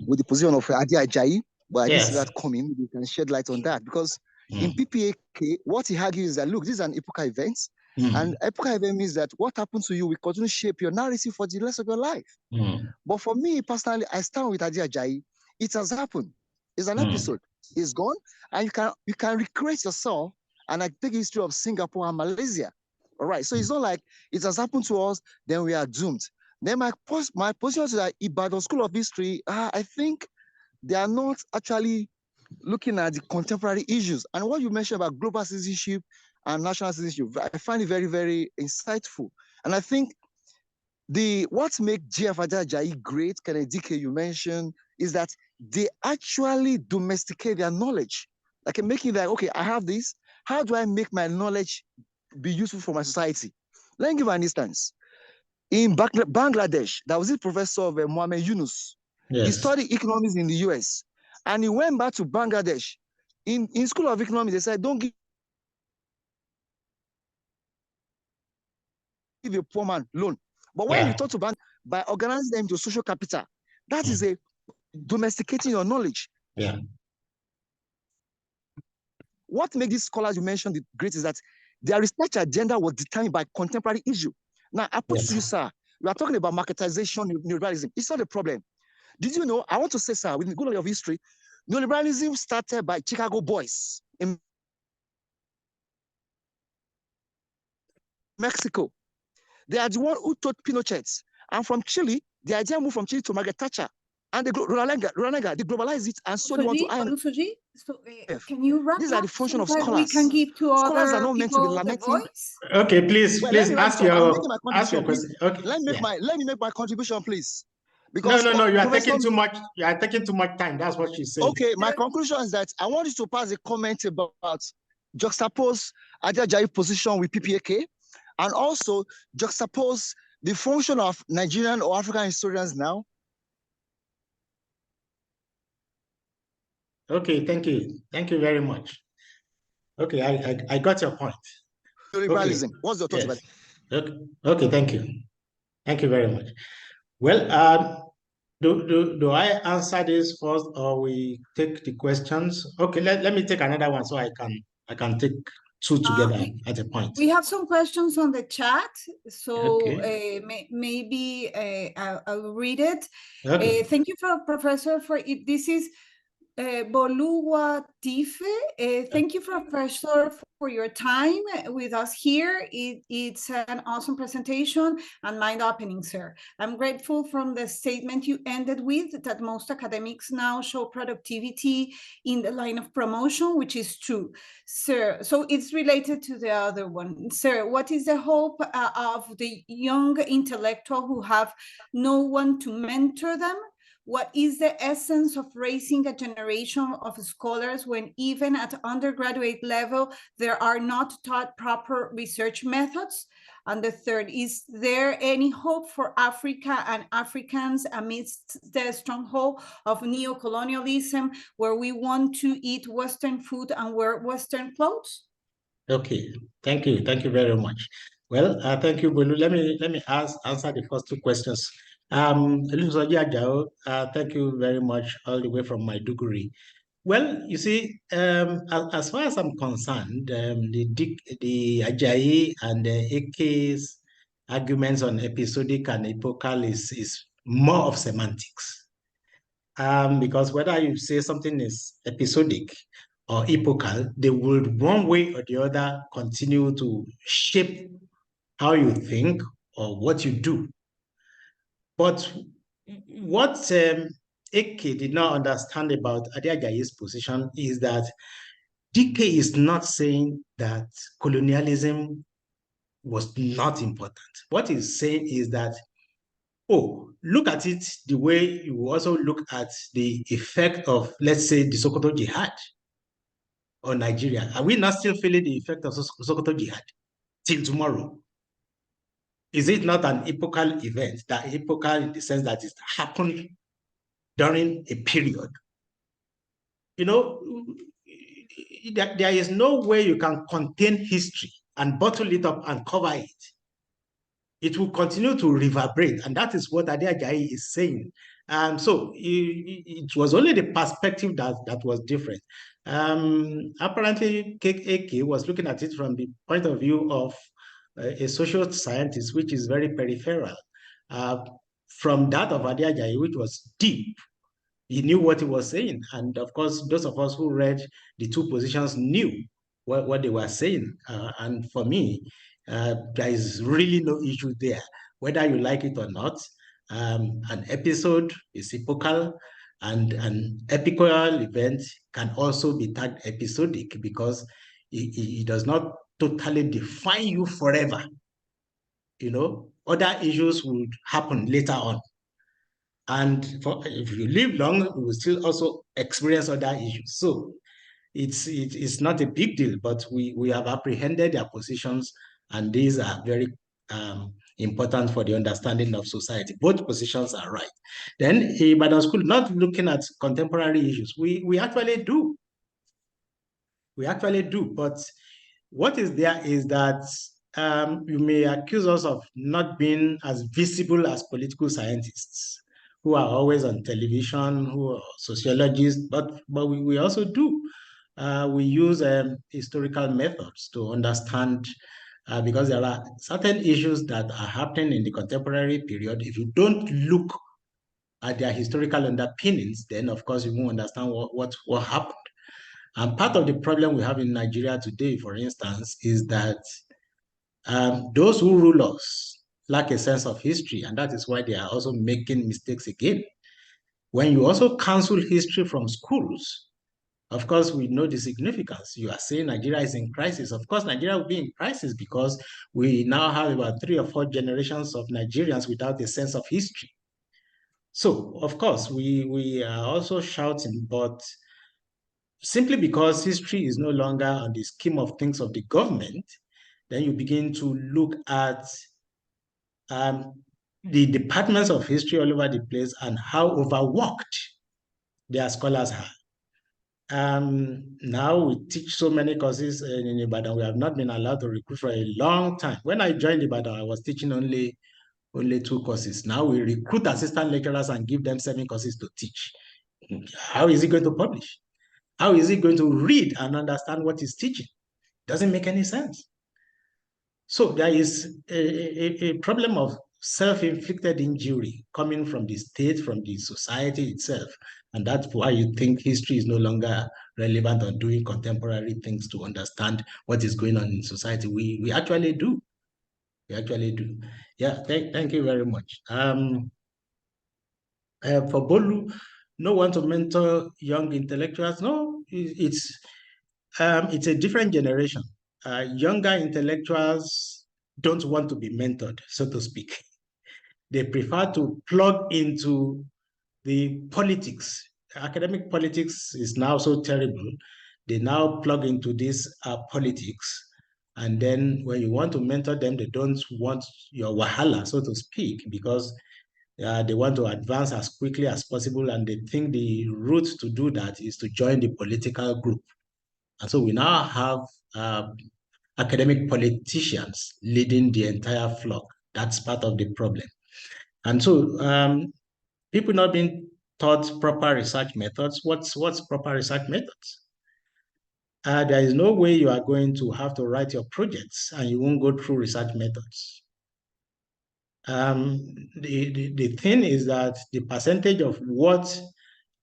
Speaker 4: with the position of Adi Ajayi, but I didn't see that coming. You can shed light on that because in PPAK, what he argues is that look, this is an epoch event, and epoch event means that what happened to you will continue to shape your narrative for the rest of your life. But for me personally, I stand with Adi Ajayi. It has happened. It's an episode. It's gone, and you can recreate yourself. And I take history of Singapore and Malaysia. All right, so it's not like it has happened to us, then we are doomed. Then my position is that Ibadan School of History, I think they are not actually looking at the contemporary issues. And what you mentioned about global citizenship and national citizenship, I find it very, very insightful. And I think what makes GF Ajayi great, Kennedy DK you mentioned, is that they actually domesticate their knowledge. Like making that, okay, I have this. How do I make my knowledge be useful for my society? Let me give an instance. In Bangladesh, there was this professor of Mohammed Yunus. Yes. He studied economics in the US. And he went back to Bangladesh. In School of Economics, they said, don't give a poor man loan. But when you talk to bank, by organizing them to social capital, that is a domesticating your knowledge. Yeah. What makes these scholars you mentioned great is that their research agenda was determined by contemporary issue. Now, I put to you, sir, we are talking about marketization, neoliberalism. It's not a problem. Did you know, I want to say, sir, with the good knowledge of history, neoliberalism started by Chicago boys in Mexico. They are the one who taught Pinochet. And from Chile, the idea moved from Chile to Margaret Thatcher. And they globalized it and sold it to
Speaker 3: Olusoji, so, can you wrap
Speaker 4: These are the function of
Speaker 3: so
Speaker 4: scholars.
Speaker 3: we can give to
Speaker 4: Scholars are
Speaker 3: other
Speaker 4: not meant to be
Speaker 3: people the
Speaker 4: lamenting.
Speaker 3: voice?
Speaker 2: Okay, please,
Speaker 4: Well,
Speaker 2: please ask your
Speaker 4: question.
Speaker 2: question. Okay.
Speaker 4: Let me make my contribution, please.
Speaker 2: Because no, you are taking too much. You are taking too much time. That's what she's saying.
Speaker 4: Okay, my conclusion is that I want you to pass a comment about juxtapose Ajayi position with PPAK, and also juxtapose the function of Nigerian or African historians now.
Speaker 2: Okay, thank you. Thank you very much. Okay, I got your point.
Speaker 4: Liberalism.
Speaker 2: Okay.
Speaker 4: What's your thoughts about
Speaker 2: it? Okay, thank you. Thank you very much. Well, do I answer this first, or we take the questions? Okay, let me take another one so I can take two together at a point.
Speaker 3: We have some questions on the chat, so
Speaker 2: okay.
Speaker 3: maybe I'll read it.
Speaker 2: Okay.
Speaker 3: Thank you, Professor, for it. This is Boluwa Tife. Thank you, Professor, for your time with us here. It's an awesome presentation and mind-opening, sir. I'm grateful from the statement you ended with that most academics now show productivity in the line of promotion, which is true, sir. So it's related to the other one. Sir, what is the hope of the young intellectual who have no one to mentor them? What is the essence of raising a generation of scholars when even at undergraduate level, there are not taught proper research methods? And the third, is there any hope for Africa and Africans amidst the stronghold of neocolonialism, where we want to eat Western food and wear Western clothes?
Speaker 2: Okay, thank you very much. Well, thank you, Bolu. Let me answer the first two questions. Thank you very much, all the way from Maiduguri. Well, you see, as far as I'm concerned, the Ajayi and the AK's arguments on episodic and epochal is more of semantics. Because whether you say something is episodic or epochal, they would one way or the other continue to shape how you think or what you do. But what Eke did not understand about Ajayi's position is that DK is not saying that colonialism was not important. What he's saying is that, oh, look at it the way you also look at the effect of, let's say, the Sokoto Jihad on Nigeria. Are we not still feeling the effect of Sokoto Jihad till tomorrow? Is it not an epochal event, that epochal in the sense that it happened during a period? You know, there is no way you can contain history and bottle it up and cover it. It will continue to reverberate, and that is what Ajayi is saying. So it was only the perspective that was different. Apparently, KK was looking at it from the point of view of a social scientist, which is very peripheral, from that of Ajayi, which was deep. He knew what he was saying. And of course, those of us who read the two positions knew what they were saying. And for me, there is really no issue there. Whether you like it or not, an episode is epochal, and an epochal event can also be tagged episodic because it does not totally define you forever. You know, other issues would happen later on. And if you live long, you will still also experience other issues. So it's not a big deal, but we have apprehended their positions, and these are very important for the understanding of society. Both positions are right. Then Ibadan School, not looking at contemporary issues, we actually do. We actually do, but what is there is that you may accuse us of not being as visible as political scientists who are always on television, who are sociologists, but we also do. we use historical methods to understand, because there are certain issues that are happening in the contemporary period. If you don't look at their historical underpinnings, then of course you won't understand what happened. And part of the problem we have in Nigeria today, for instance, is that those who rule us lack a sense of history, and that is why they are also making mistakes again. When you also cancel history from schools, of course, we know the significance. You are saying Nigeria is in crisis. Of course, Nigeria will be in crisis because we now have about 3 or 4 generations of Nigerians without a sense of history. So, of course, we are also shouting, but simply because history is no longer on the scheme of things of the government, then you begin to look at the departments of history all over the place and how overworked their scholars are. Now we teach so many courses in Ibadan. We have not been allowed to recruit for a long time. When I joined Ibadan, I was teaching only 2 courses. Now we recruit assistant lecturers and give them 7 courses to teach. How is he going to publish? How is he going to read and understand what he's teaching? Doesn't make any sense. So there is a problem of self-inflicted injury coming from the state, from the society itself. And that's why you think history is no longer relevant on doing contemporary things to understand what is going on in society. We actually do. We actually do. Yeah, thank you very much. For Bolu, no one to mentor young intellectuals. No, it's a different generation. Younger intellectuals don't want to be mentored, so to speak. They prefer to plug into the politics. Academic politics is now so terrible. They now plug into this politics. And then when you want to mentor them, they don't want your wahala, so to speak, because they want to advance as quickly as possible. And they think the route to do that is to join the political group. And so we now have academic politicians leading the entire flock. That's part of the problem. And so people not being taught proper research methods. What's proper research methods? There is no way you are going to have to write your projects and you won't go through research methods. The thing is that the percentage of what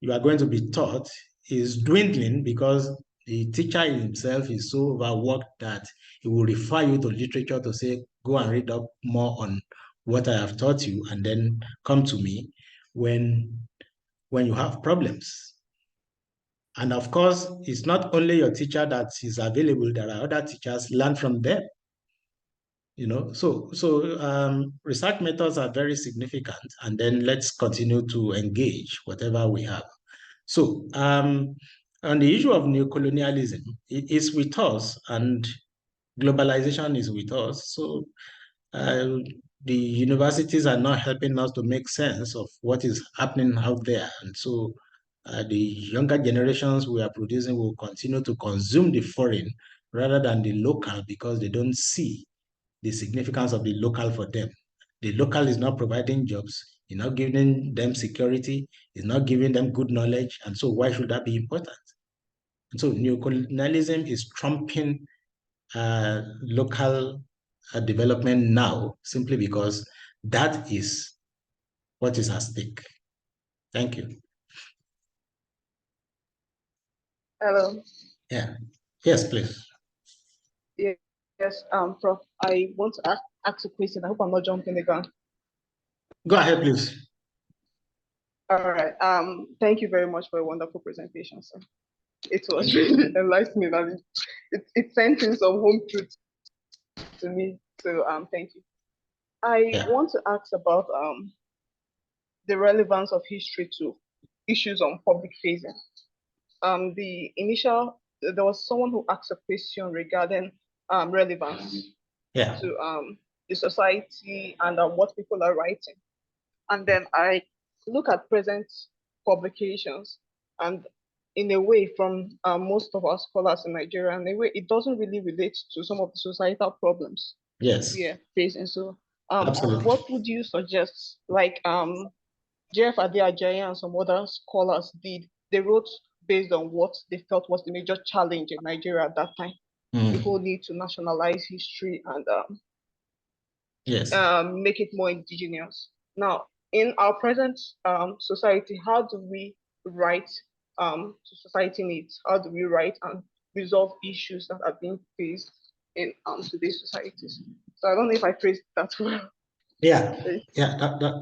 Speaker 2: you are going to be taught is dwindling because the teacher himself is so overworked that he will refer you to literature to say, go and read up more on what I have taught you and then come to me when you have problems. And of course, it's not only your teacher that is available, there are other teachers, learn from them. You know, so research methods are very significant, and then let's continue to engage whatever we have. So on the issue of neocolonialism, it is with us, and globalization is with us. So the universities are not helping us to make sense of what is happening out there, and so the younger generations we are producing will continue to consume the foreign rather than the local because they don't see the significance of the local for them. The local is not providing jobs, it's not giving them security, it's not giving them good knowledge, and so why should that be important? And so neocolonialism is trumping local development now simply because that is what is at stake. Thank you.
Speaker 5: Hello.
Speaker 2: Yeah. Yes, please.
Speaker 5: Yes, Prof. I want to ask a question. I hope I'm not jumping the gun.
Speaker 2: Go ahead, please.
Speaker 5: All right. Thank you very much for a wonderful presentation, sir. It was really enlightening and it sent in some home truths to me. So thank you. I want to ask about the relevance of history to issues on public facing. There was someone who asked a question regarding relevance to the society and what people are writing. And then I look at present publications, and in a way, from most of our scholars in Nigeria, in a way, it doesn't really relate to some of the societal problems we are facing. So what would you suggest? Like Jeff Adeajayi and some other scholars did, they wrote based on what they felt was the major challenge in Nigeria at that time. The whole need to nationalize history and make it more indigenous. Now, in our present society, how do we write to society needs? How do we write and resolve issues that are being faced in today's societies? So I don't know if I phrased that well.
Speaker 2: Yeah,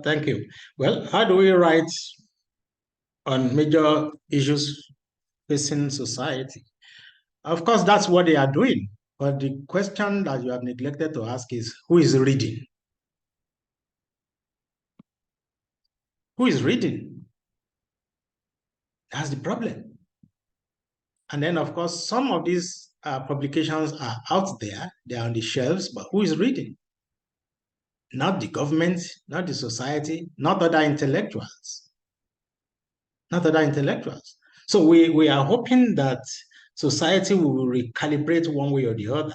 Speaker 2: thank you. Well, how do we write on major issues facing society? Of course, that's what they are doing. But the question that you have neglected to ask is, who is reading? Who is reading? That's the problem. And then, of course, some of these publications are out there, they're on the shelves, but who is reading? Not the government, not the society, not other intellectuals. Not other intellectuals. So we are hoping that society will recalibrate one way or the other.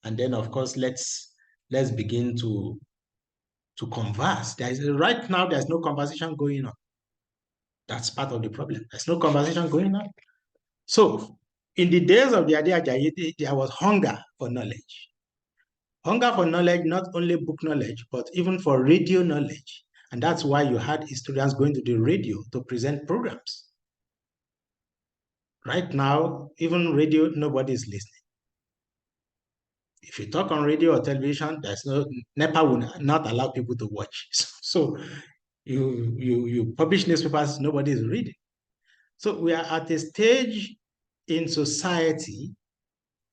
Speaker 2: And then, of course, let's begin to converse. Right now, there's no conversation going on. That's part of the problem. There's no conversation going on. So in the days of the Ade Ajayi, there was hunger for knowledge. Hunger for knowledge, not only book knowledge, but even for radio knowledge. And that's why you had historians going to the radio to present programs. Right now, even radio, nobody is listening. If you talk on radio or television, there's NEPA will not allow people to watch. So you publish newspapers, nobody is reading. So we are at a stage in society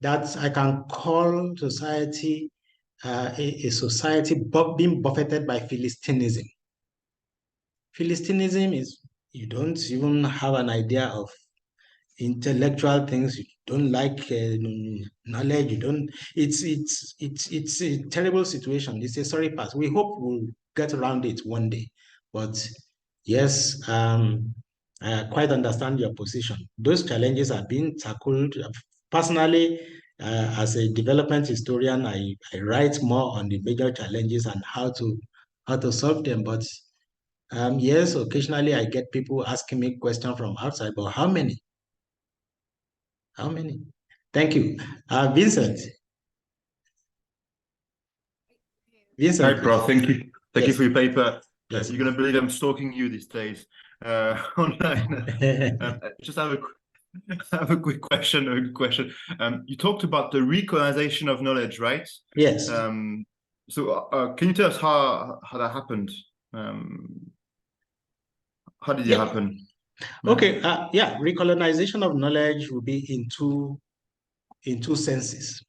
Speaker 2: that I can call society a society being buffeted by Philistinism. Philistinism is you don't even have an idea of intellectual things. You don't like knowledge. You don't. It's a terrible situation. It's a sorry pass. We hope we'll get around it one day. But yes, I quite understand your position. Those challenges are being tackled. Personally, as a development historian, I write more on the major challenges and how to solve them. But yes, occasionally I get people asking me questions from outside, but how many? How many? Thank you. Vincent.
Speaker 6: Vincent. Hi, Prof. Thank you. Thank you for your paper.
Speaker 2: Yes.
Speaker 6: You're going to believe I'm stalking you these days online. Just have a quick question. You talked about the recolonization of knowledge, right?
Speaker 2: Yes.
Speaker 6: So can you tell us how that happened? How did it happen?
Speaker 2: Okay. Recolonization of knowledge will be in two senses.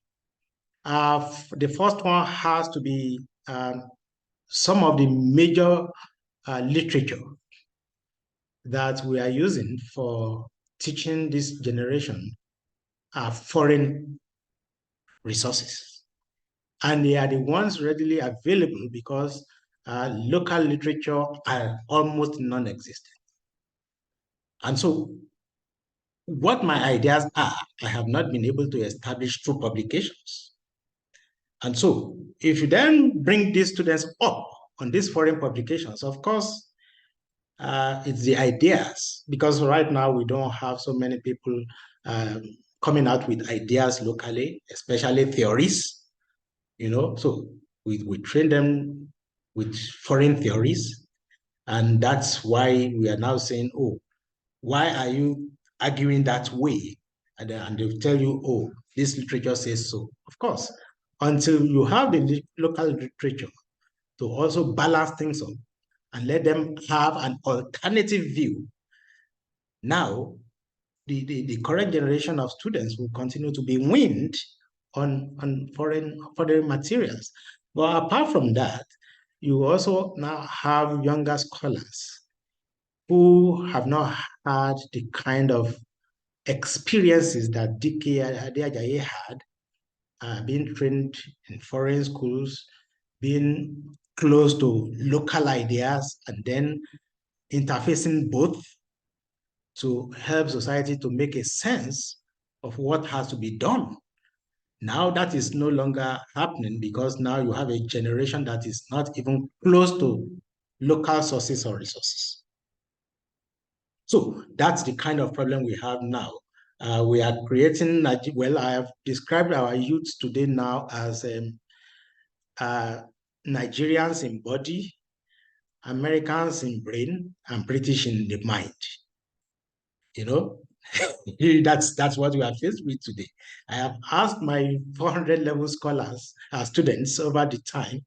Speaker 2: The first one has to be some of the major literature that we are using for teaching this generation are foreign resources. And they are the ones readily available because local literature are almost non-existent. And so what my ideas are, I have not been able to establish through publications. And so if you then bring these students up on these foreign publications, of course, it's the ideas, because right now we don't have so many people coming out with ideas locally, especially theories, so we train them with foreign theories. And that's why we are now saying, oh, why are you arguing that way? And they'll tell you, oh, this literature says so. Of course, until you have the local literature to also balance things up and let them have an alternative view, now the current generation of students will continue to be weaned on foreign materials. But apart from that, you also now have younger scholars who have not had the kind of experiences that D.K. Ade Ajayi had, being trained in foreign schools, being close to local ideas, and then interfacing both to help society to make a sense of what has to be done. Now that is no longer happening because now you have a generation that is not even close to local sources or resources. So that's the kind of problem we have now. We are creating, well, I have described our youth today now as Nigerians in body, Americans in brain, and British in the mind. You know, that's what we are faced with today. I have asked my 400 level scholars, students over the time,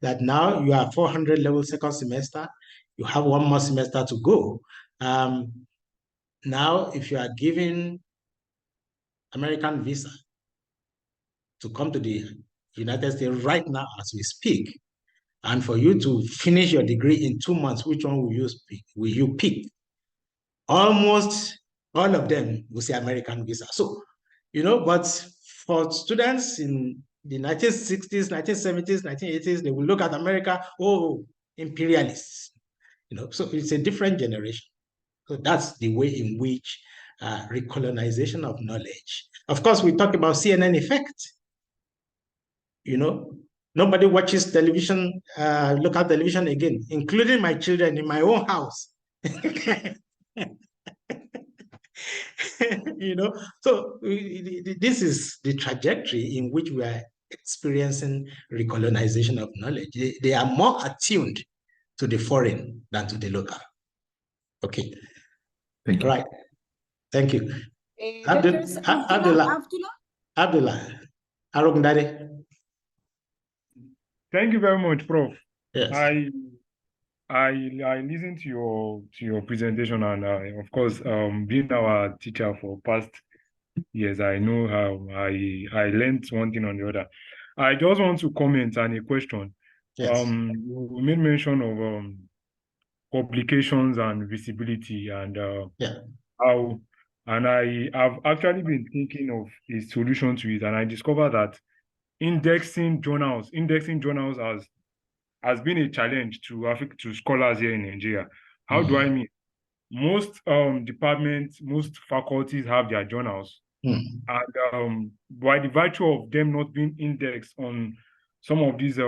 Speaker 2: that now you are 400 level second semester, you have one more semester to go. Now, if you are given American visa to come to the United States right now as we speak, and for you to finish your degree in 2 months, which one will you pick? Almost all of them will say American visa. So, you know, but for students in the 1960s, 1970s, 1980s, they will look at America, oh, imperialists, you know, so it's a different generation. So that's the way in which recolonization of knowledge. Of course, we talk about CNN effect. You know, nobody watches television, local television again, including my children in my own house. You know, so this is the trajectory in which we are experiencing recolonization of knowledge. They are more attuned to the foreign than to the local. Okay.
Speaker 6: Thank you.
Speaker 2: Right. Thank you.
Speaker 3: Abdullah.
Speaker 2: Arogndare.
Speaker 7: Thank you very much, Prof.
Speaker 2: Yes.
Speaker 7: I listened to your presentation, and of course, being our teacher for past years, I know how I learned one thing on the other. I just want to comment on a question.
Speaker 2: Yes.
Speaker 7: You made mention of publications and visibility, and how, and I have actually been thinking of a solution to it, and I discovered that indexing journals has been a challenge to scholars here in Nigeria. How do I mean? Most departments, most faculties have their journals, and by the virtue of them not being indexed on some of these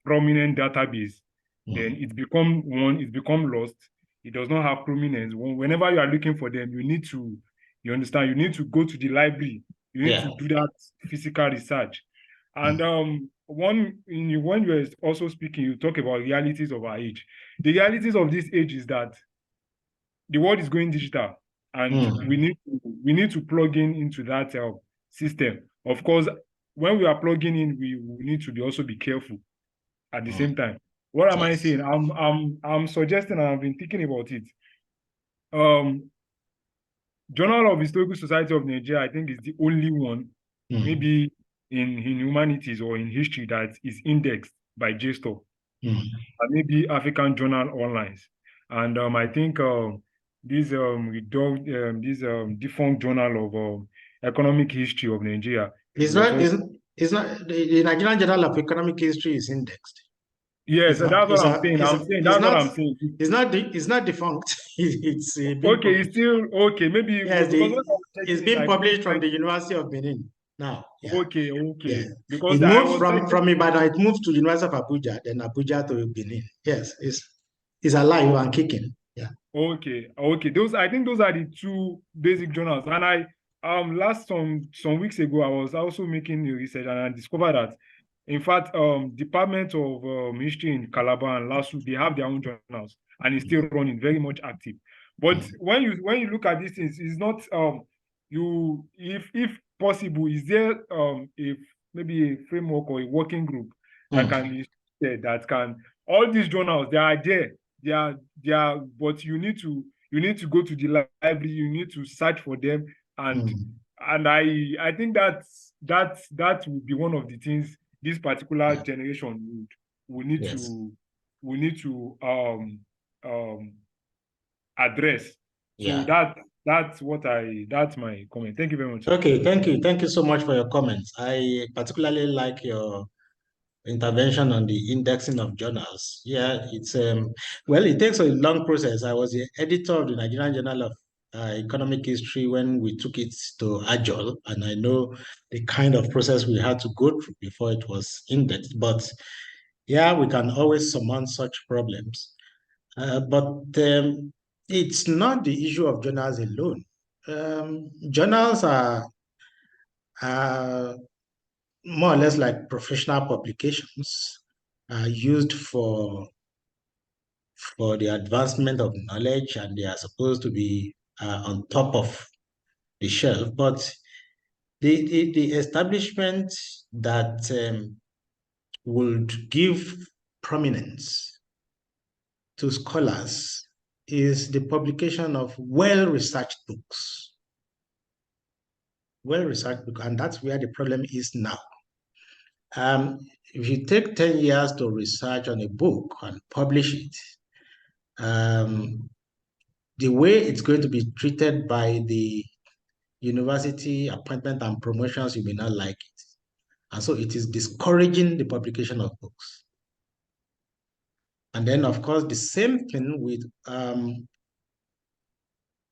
Speaker 7: prominent database, then it's become lost. It does not have prominence. Whenever you are looking for them, you need to go to the library. You need to do that physical research. And when you were also speaking, you talk about realities of our age. The realities of this age is that the world is going digital, and we need to plug into that system. Of course, when we are plugging in, we need to also be careful at the same time. What am I saying? I'm suggesting, and I've been thinking about it. Journal of Historical Society of Nigeria, I think, is the only one, maybe in humanities or in history, that is indexed by JSTOR, and maybe African Journal Online. And I think this defunct Journal of Economic History of Nigeria
Speaker 2: is not the Nigerian Journal of Economic History is indexed.
Speaker 7: Yes, that's what I'm saying. That's what I'm saying.
Speaker 2: It's not defunct. It's
Speaker 7: okay. It's still okay. Maybe
Speaker 2: yes, it's being published from the University of Benin now. Yeah.
Speaker 7: Okay. Yeah.
Speaker 2: Because it moved from Ibadan. It moved to University of Abuja, then Abuja to Benin. Yes, it's alive and kicking. Yeah.
Speaker 7: Okay. I think those are the two basic journals. And I some weeks ago, I was also making research, and I discovered that, in fact, Department of History in Calabar and Lasu, they have their own journals, and it's still running, very much active. But when you look at these things, it's not if possible, is there maybe a framework or a working group that can all these journals, they are there, but you need to go to the library, you need to search for them, and I think that would be one of the things this particular generation we need to address. So that's my comment. Thank you very much.
Speaker 2: Okay, thank you so much for your comments. I particularly like your intervention on the indexing of journals. Yeah, it's well, it takes a long process. I was the editor of the Nigerian Journal of Economic History when we took it to Agile, and I know the kind of process we had to go through before it was indexed. But yeah, we can always surmount such problems. But It's not the issue of journals alone. Journals are more or less like professional publications, used for the advancement of knowledge, and they are supposed to be on top of the shelf. But the establishment that would give prominence to scholars is the publication of well-researched books. Well-researched book, and that's where the problem is now. If you take 10 years to research on a book and publish it, the way it's going to be treated by the university appointment and promotions, you may not like it. And so it is discouraging the publication of books. And then, of course, the same thing with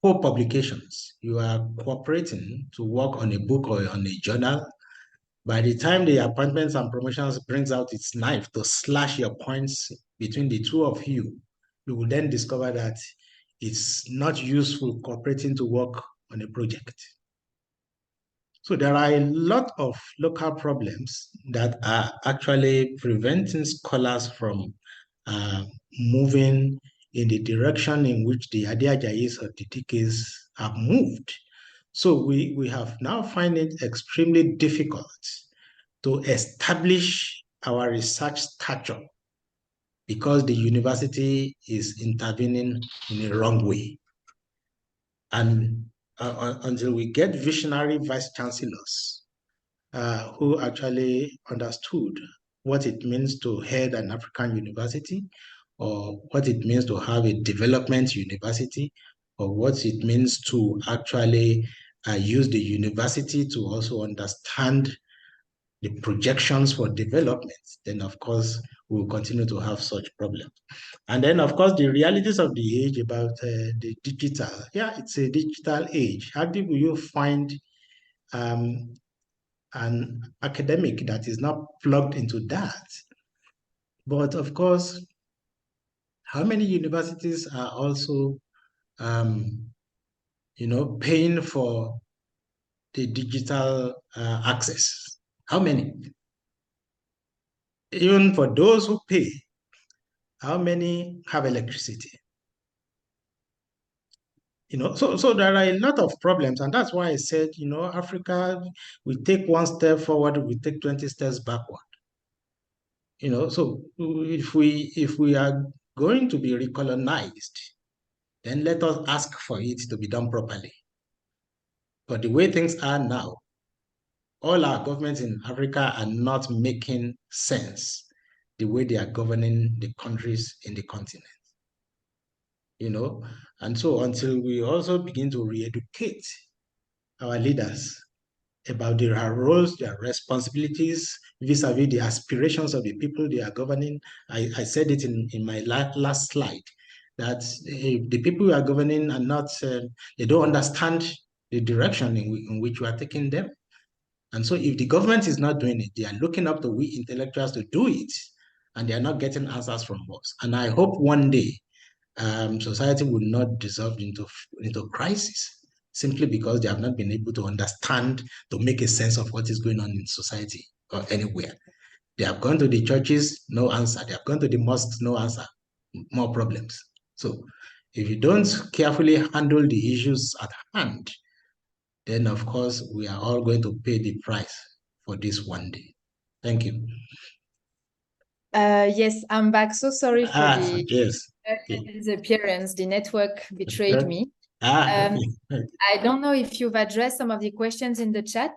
Speaker 2: co-publications. You are cooperating to work on a book or on a journal. By the time the appointments and promotions brings out its knife to slash your points between the two of you, you will then discover that it's not useful cooperating to work on a project. So there are a lot of local problems that are actually preventing scholars from moving in the direction in which the Ade Ajayis of the decades have moved. So we have now find it extremely difficult to establish our research stature because the university is intervening in a wrong way. And until we get visionary vice chancellors who actually understood what it means to head an African university, or what it means to have a development university, or what it means to actually use the university to also understand the projections for development, then of course we will continue to have such problems. And then of course the realities of the age about the digital. Yeah, it's a digital age. How do you find an academic that is not plugged into that? But of course, how many universities are also paying for the digital access? How many? Even for those who pay, how many have electricity? So there are a lot of problems, and that's why I said, Africa, we take one step forward, we take 20 steps backward. So if we are going to be recolonized, then let us ask for it to be done properly. But the way things are now, all our governments in Africa are not making sense the way they are governing the countries in the continent. And so until we also begin to re-educate our leaders about their roles, their responsibilities vis-a-vis the aspirations of the people they are governing. I said it in my last slide, that the people we are governing are not, they don't understand the direction in which we are taking them. And so if the government is not doing it, they are looking up to we intellectuals to do it, and they are not getting answers from us. And I hope one day society will not dissolve into crisis simply because they have not been able to understand, to make a sense of what is going on in society or anywhere. They have gone to the churches, no answer. They have gone to the mosques, no answer, more problems. So if you don't carefully handle the issues at hand, then of course we are all going to pay the price for this one day. Thank you.
Speaker 1: Yes, I'm back. So sorry for the
Speaker 2: yes.
Speaker 1: appearance. The network betrayed me.
Speaker 2: Okay.
Speaker 1: I don't know if you've addressed some of the questions in the chat.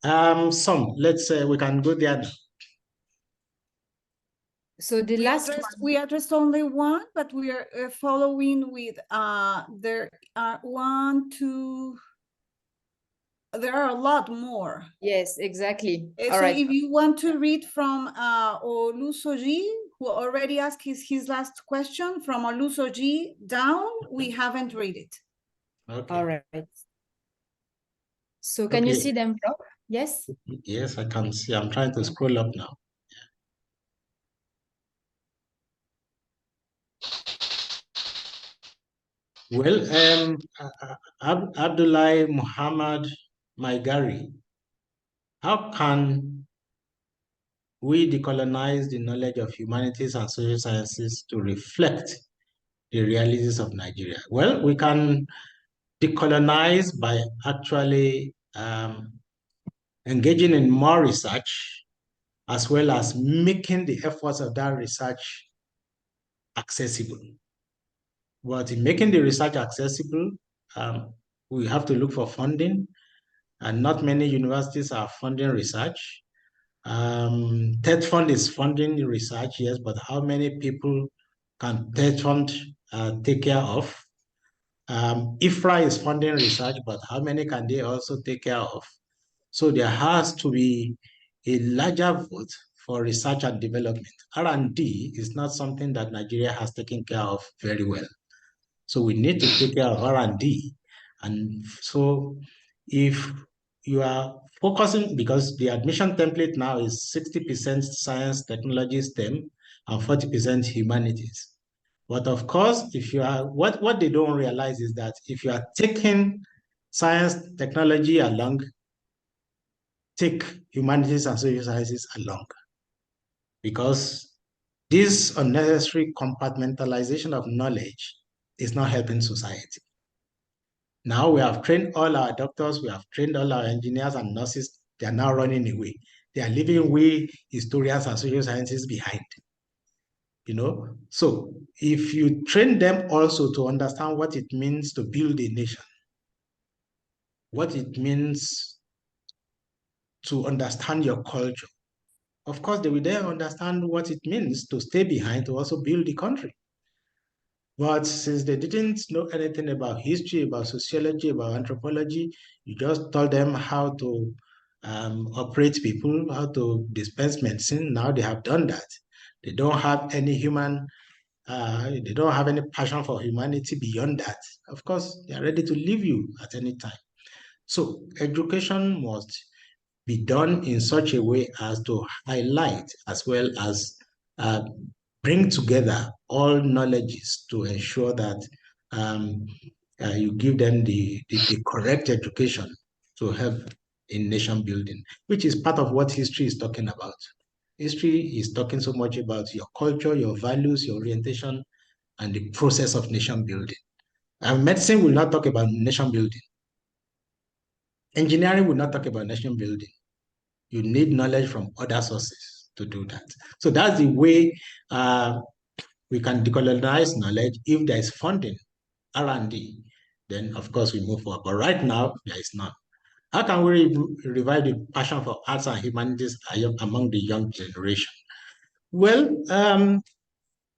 Speaker 2: Some. Let's say we can go there now.
Speaker 1: So
Speaker 3: we addressed only one, but we are following with there are one, two. There are a lot more.
Speaker 1: Yes, exactly.
Speaker 3: So
Speaker 1: right.
Speaker 3: If you want to read from Olusoji, who already asked his last question, from Olusoji down, we haven't read it.
Speaker 2: Okay.
Speaker 1: All right. So can you see them, Prof? Yes?
Speaker 2: Yes, I can see. I'm trying to scroll up now. Well, Abdullah Muhammad Maigari, how can we decolonize the knowledge of humanities and social sciences to reflect the realities of Nigeria? Well, we can decolonize by actually engaging in more research, as well as making the efforts of that research accessible. But in making the research accessible, we have to look for funding, and not many universities are funding research. TED Fund is funding research, yes, but how many people can TED Fund take care of? IFRA is funding research, but how many can they also take care of? So there has to be a larger vote for research and development. R&D is not something that Nigeria has taken care of very well. So we need to take care of R&D. And so if you are focusing, because the admission template now is 60% science, technology, STEM, and 40% humanities. But of course, if you are, what they don't realize is that if you are taking science, technology along, take humanities and social sciences along. Because this unnecessary compartmentalization of knowledge is not helping society. Now we have trained all our doctors, we have trained all our engineers and nurses, they are now running away. They are leaving we historians and social sciences behind. You know, so if you train them also to understand what it means to build a nation, what it means to understand your culture, of course, they will then understand what it means to stay behind to also build the country. But since they didn't know anything about history, about sociology, about anthropology, you just told them how to operate people, how to dispense medicine. Now they have done that. They don't have any they don't have any passion for humanity beyond that. Of course, they are ready to leave you at any time. So education must be done in such a way as to highlight as well as bring together all knowledges to ensure that you give them the correct education to help in nation building, which is part of what history is talking about. History is talking so much about your culture, your values, your orientation, and the process of nation building. And medicine will not talk about nation building. Engineering will not talk about nation building. You need knowledge from other sources to do that. So that's the way we can decolonize knowledge. If there is funding, R&D, then of course we move forward. But right now, there is none. How can we revive the passion for arts and humanities among the young generation? Well,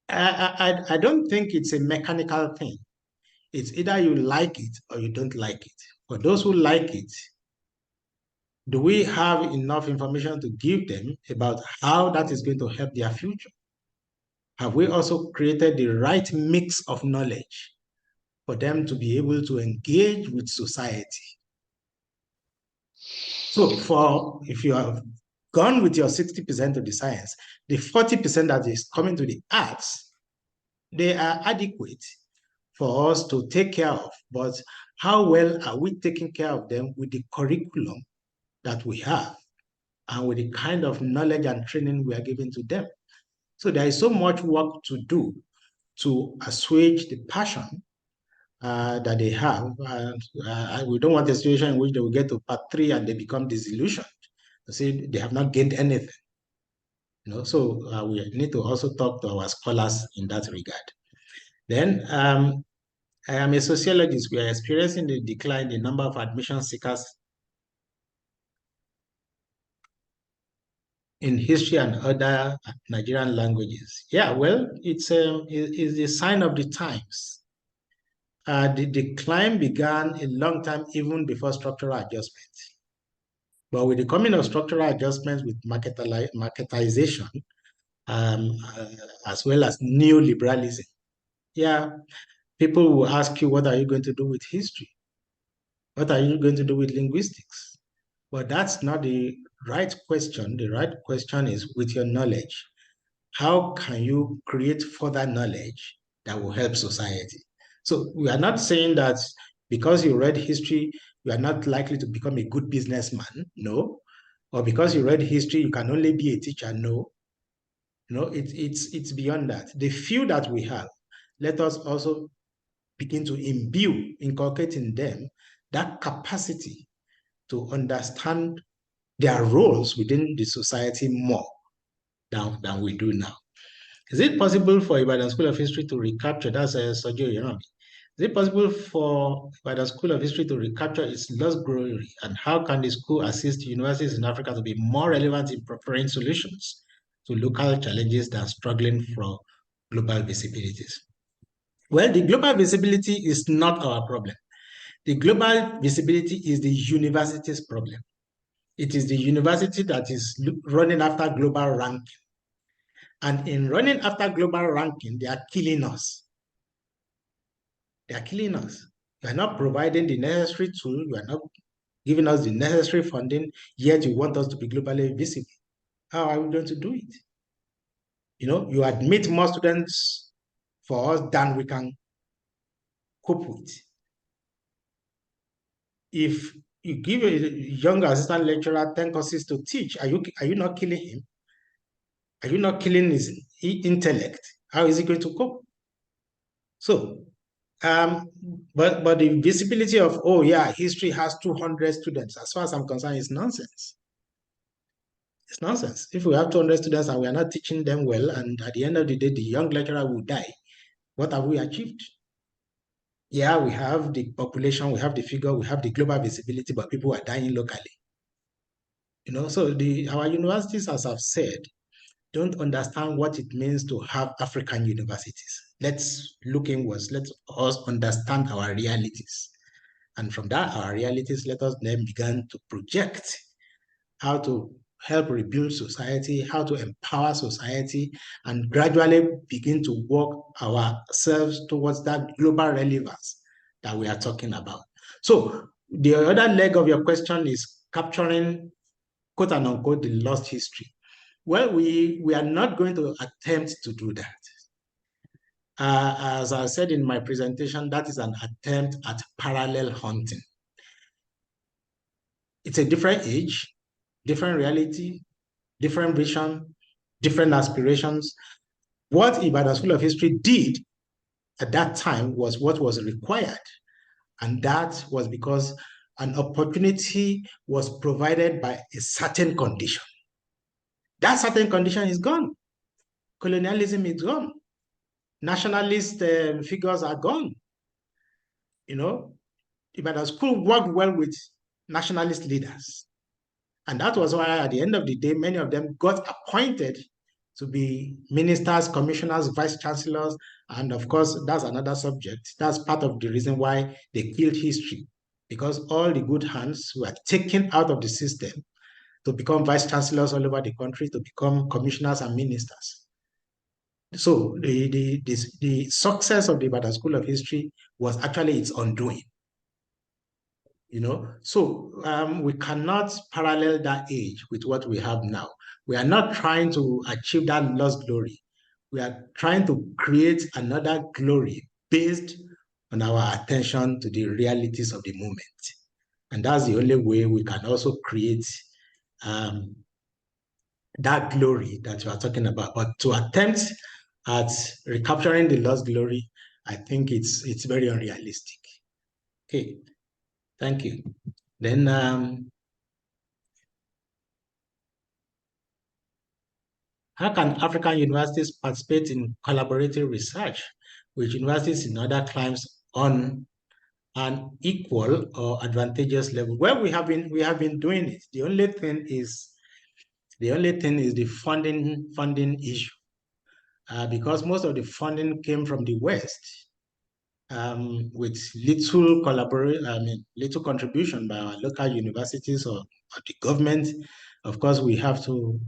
Speaker 2: I don't think it's a mechanical thing. It's either you like it or you don't like it. For those who like it, do we have enough information to give them about how that is going to help their future? Have we also created the right mix of knowledge for them to be able to engage with society? So if you have gone with your 60% of the science, the 40% that is coming to the arts, they are adequate for us to take care of. But how well are we taking care of them with the curriculum that we have and with the kind of knowledge and training we are giving to them? So there is so much work to do to assuage the passion that they have. And we don't want a situation in which they will get to part 3 and they become disillusioned. See, they have not gained anything. You know, so we need to also talk to our scholars in that regard. Then I am a sociologist. We are experiencing the decline in the number of admission seekers in history and other Nigerian languages. Yeah, well, it's a sign of the times. The decline began a long time even before structural adjustments. But with the coming of structural adjustments with marketization, as well as neoliberalism, yeah, people will ask you, what are you going to do with history? What are you going to do with linguistics? But that's not the right question. The right question is, with your knowledge, how can you create further knowledge that will help society? So we are not saying that because you read history, you are not likely to become a good businessman. No. Or because you read history, you can only be a teacher. No. No, it's beyond that. The few that we have, let us also begin to inculcate in them that capacity to understand their roles within the society more than we do now. Is it possible for Ibadan School of History to recapture, that's a surgery, is it possible for Ibadan School of History to recapture its lost glory? And how can the school assist universities in Africa to be more relevant in preparing solutions to local challenges that are struggling for global visibilities? Well, the global visibility is not our problem. The global visibility is the university's problem. It is the university that is running after global ranking. And in running after global ranking, they are killing us. They are killing us. You are not providing the necessary tool. You are not giving us the necessary funding, yet you want us to be globally visible. How are we going to do it? You admit more students for us than we can cope with. If you give a young assistant lecturer 10 courses to teach, are you not killing him? Are you not killing his intellect? How is he going to cope? So, but the visibility of, oh yeah, history has 200 students, as far as I'm concerned, is nonsense. It's nonsense. If we have 200 students and we are not teaching them well, and at the end of the day, the young lecturer will die, what have we achieved? Yeah, we have the population, we have the figure, we have the global visibility, but people are dying locally. So our universities, as I've said, don't understand what it means to have African universities. Let's look inwards. Let us understand our realities. And from that, our realities, let us then begin to project how to help rebuild society, how to empower society, and gradually begin to work ourselves towards that global relevance that we are talking about. So the other leg of your question is capturing, quote and unquote, the lost history. Well, we are not going to attempt to do that. As I said in my presentation, that is an attempt at parallel hunting. It's a different age, different reality, different vision, different aspirations. What Ibadan School of History did at that time was what was required. And that was because an opportunity was provided by a certain condition. That certain condition is gone. Colonialism is gone. Nationalist figures are gone. Ibadan School worked well with nationalist leaders. And that was why at the end of the day, many of them got appointed to be ministers, commissioners, vice chancellors. And of course, that's another subject. That's part of the reason why they killed history, because all the good hands were taken out of the system to become vice chancellors all over the country, to become commissioners and ministers. So the success of the Ibadan School of History was actually its undoing. So we cannot parallel that age with what we have now. We are not trying to achieve that lost glory. We are trying to create another glory based on our attention to the realities of the moment. And that's the only way we can also create that glory that you are talking about. But to attempt at recapturing the lost glory, I think it's very unrealistic. Okay, thank you. Then how can African universities participate in collaborative research with universities in other climes on an equal or advantageous level? Well, we have been doing it. The only thing is the funding issue, because most of the funding came from the West, with little contribution by our local universities or the government. Of course, we have to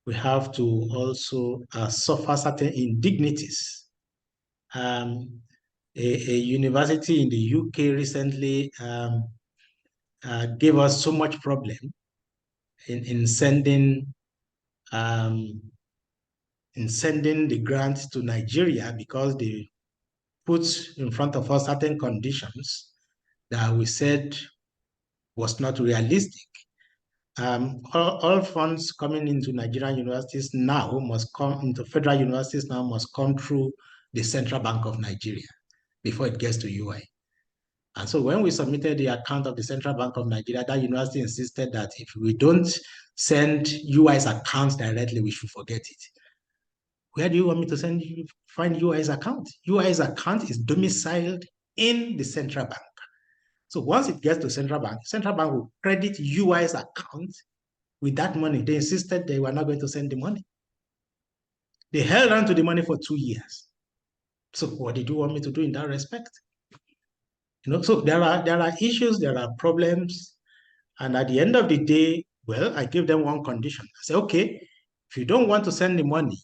Speaker 2: also suffer certain indignities. A university in the UK recently gave us so much problem in sending the grant to Nigeria, because put in front of us certain conditions that we said was not realistic. All funds coming into Nigerian universities now must come into federal universities now must come through the Central Bank of Nigeria before it gets to UI. And so when we submitted the account of the Central Bank of Nigeria, that university insisted that if we don't send UI's account directly, we should forget it. Where do you want me to find UI's account? UI's account is domiciled in the Central Bank. So once it gets to Central Bank will credit UI's account with that money. They insisted they were not going to send the money. They held on to the money for 2 years. So what did you want me to do in that respect? So there are issues, there are problems, and at the end of the day, well, I give them one condition. I say, okay, if you don't want to send the money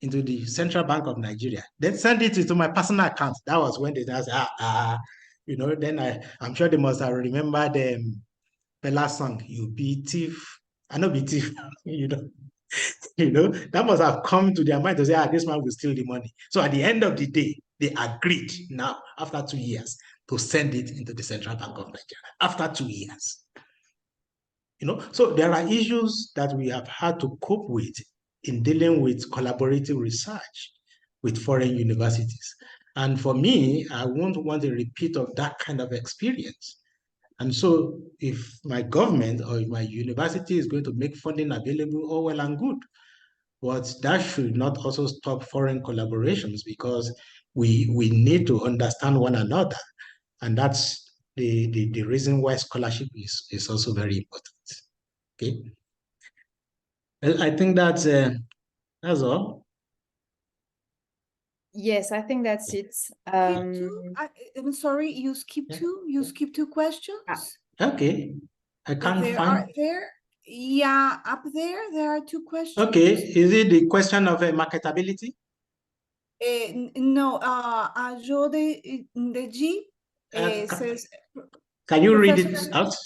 Speaker 2: into the Central Bank of Nigeria, then send it into my personal account. That was when they said, then I'm sure they must have remembered the last song, you be thief. I know be thief, that must have come to their mind to say, this man will steal the money. So at the end of the day, they agreed now, after 2 years, to send it into the Central Bank of Nigeria, after 2 years. So there are issues that we have had to cope with in dealing with collaborative research with foreign universities. And for me, I won't want a repeat of that kind of experience. And so if my government or if my university is going to make funding available, all well and good. But that should not also stop foreign collaborations, because we need to understand one another. And that's the reason why scholarship is also very important. Okay. Well, I think that's all.
Speaker 1: Yes, I think that's it.
Speaker 3: I'm sorry, you skipped two. You skipped two questions.
Speaker 2: Okay, I can't find.
Speaker 3: Yeah, up there are two questions.
Speaker 2: Okay, is it the question of marketability?
Speaker 3: No, Ajode Ndeji says.
Speaker 2: Can you read it out?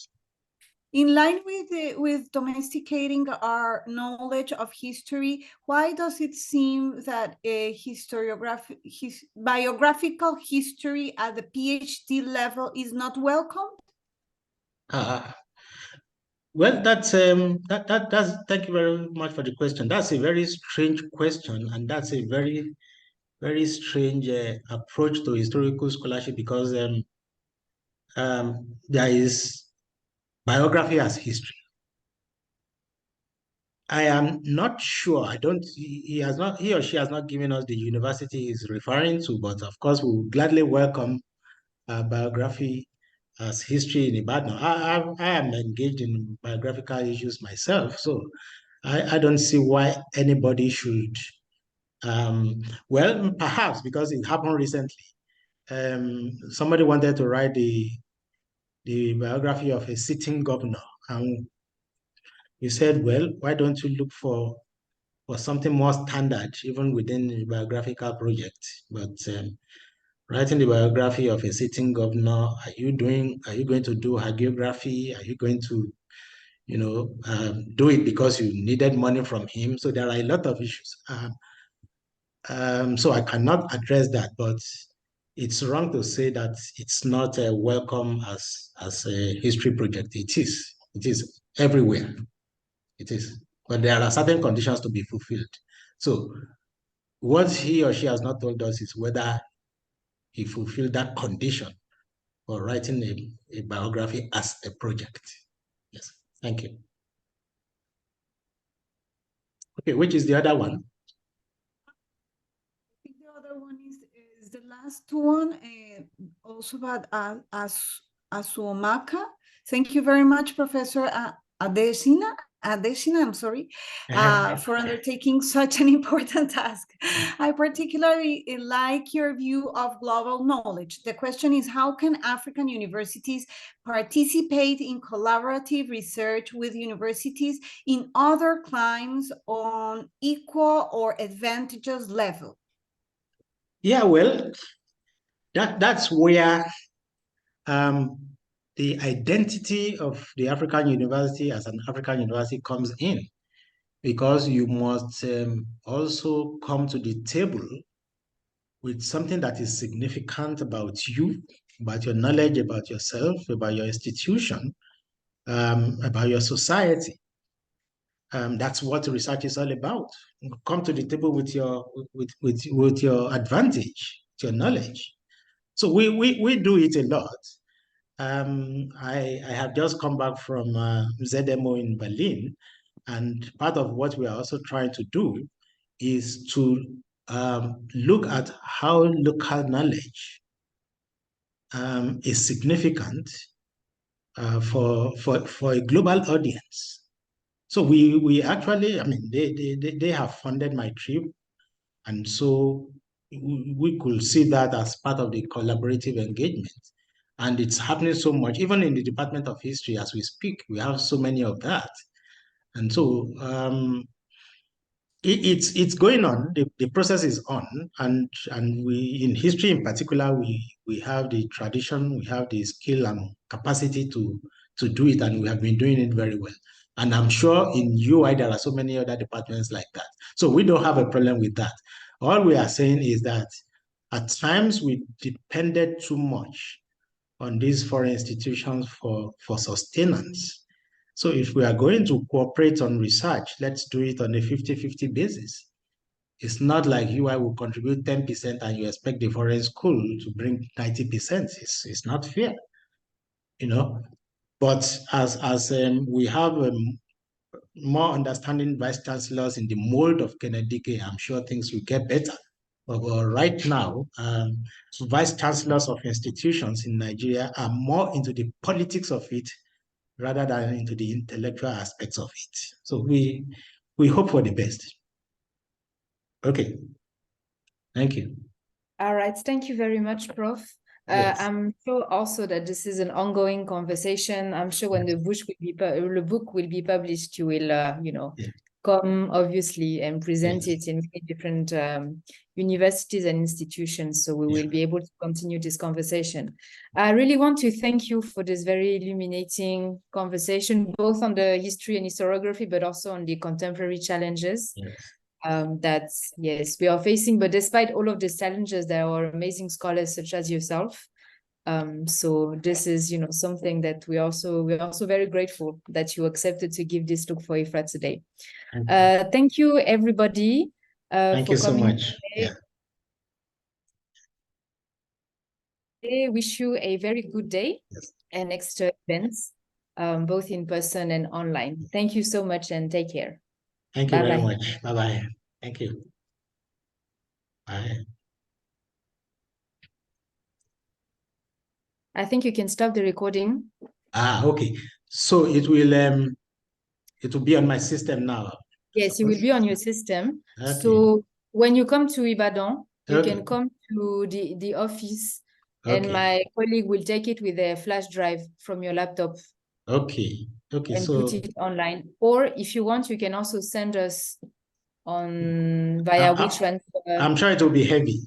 Speaker 3: In line with domesticating our knowledge of history, why does it seem that biographical history at the PhD level is not welcomed?
Speaker 2: Well, that's thank you very much for the question. That's a very strange question, and that's a very, very strange approach to historical scholarship, because there is biography as history. I am not sure. He or she has not given us the university he's referring to, but of course we will gladly welcome biography as history in Ibadan. I am engaged in biographical issues myself, so I don't see why anybody should. Well, perhaps because it happened recently. Somebody wanted to write the biography of a sitting governor, and we said, well, why don't you look for something more standard, even within the biographical project? But writing the biography of a sitting governor, are you going to do hagiography? Are you going to, do it because you needed money from him? So there are a lot of issues. So I cannot address that, but it's wrong to say that it's not welcome as a history project. It is everywhere. It is, but there are certain conditions to be fulfilled. So what he or she has not told us is whether he fulfilled that condition for writing a biography as a project. Yes, thank you. Okay, which is the other one?
Speaker 3: I think the other one is the last one, also about Asuomaka. Thank you very much, Professor Adesina, I'm sorry, for undertaking such an important task. I particularly like your view of global knowledge. The question is, how can African universities participate in collaborative research with universities in other climes on equal or advantageous level?
Speaker 2: Yeah, well, that's where the identity of the African university as an African university comes in, because you must also come to the table with something that is significant about you, about your knowledge, about yourself, about your institution, about your society. That's what research is all about. Come to the table with your advantage, your knowledge. So we do it a lot. I have just come back from ZMO in Berlin, and part of what we are also trying to do is to look at how local knowledge is significant for a global audience. So we actually, I mean, they have funded my trip, and so we could see that as part of the collaborative engagement. And it's happening so much, even in the Department of History as we speak, we have so many of that. And so it's going on, the process is on, and we, in history in particular, we have the tradition, we have the skill and capacity to do it, and we have been doing it very well. And I'm sure in UI there are so many other departments like that. So we don't have a problem with that. All we are saying is that at times we depended too much on these foreign institutions for sustenance. So if we are going to cooperate on research, let's do it on a 50-50 basis. It's not like UI will contribute 10% and you expect the foreign school to bring 90%. It's not fair, you know. But as we have more understanding vice chancellors in the mold of Kennedy, I'm sure things will get better. But right now, vice chancellors of institutions in Nigeria are more into the politics of it rather than into the intellectual aspects of it. So we hope for the best. Okay. Thank you.
Speaker 1: All right. Thank you very much, Prof. Yes. I'm sure also that this is an ongoing conversation. I'm sure when the book will be published, you will, come obviously and present it in many different universities and institutions. So we will be able to continue this conversation. I really want to thank you for this very illuminating conversation, both on the history and historiography, but also on the contemporary challenges. That we are facing, but despite all of these challenges, there are amazing scholars such as yourself. So this is, something that we're also very grateful that you accepted to give this talk for IFRA today. Thank you, everybody.
Speaker 2: Thank you so much.
Speaker 1: I wish you a very good day and next events, both in person and online. Thank you so much and take care.
Speaker 2: Thank you very much. Bye-bye. Thank you. Bye.
Speaker 1: I think you can stop the recording.
Speaker 2: Okay. So it will be on my system now.
Speaker 1: Yes, it will be on your system. Okay. So when you come to Ibadan, you can come to the office and my colleague will take it with a flash drive from your laptop.
Speaker 2: Okay.
Speaker 1: And put it online. Or if you want, you can also send us on via which one.
Speaker 2: I'm sure it will be heavy.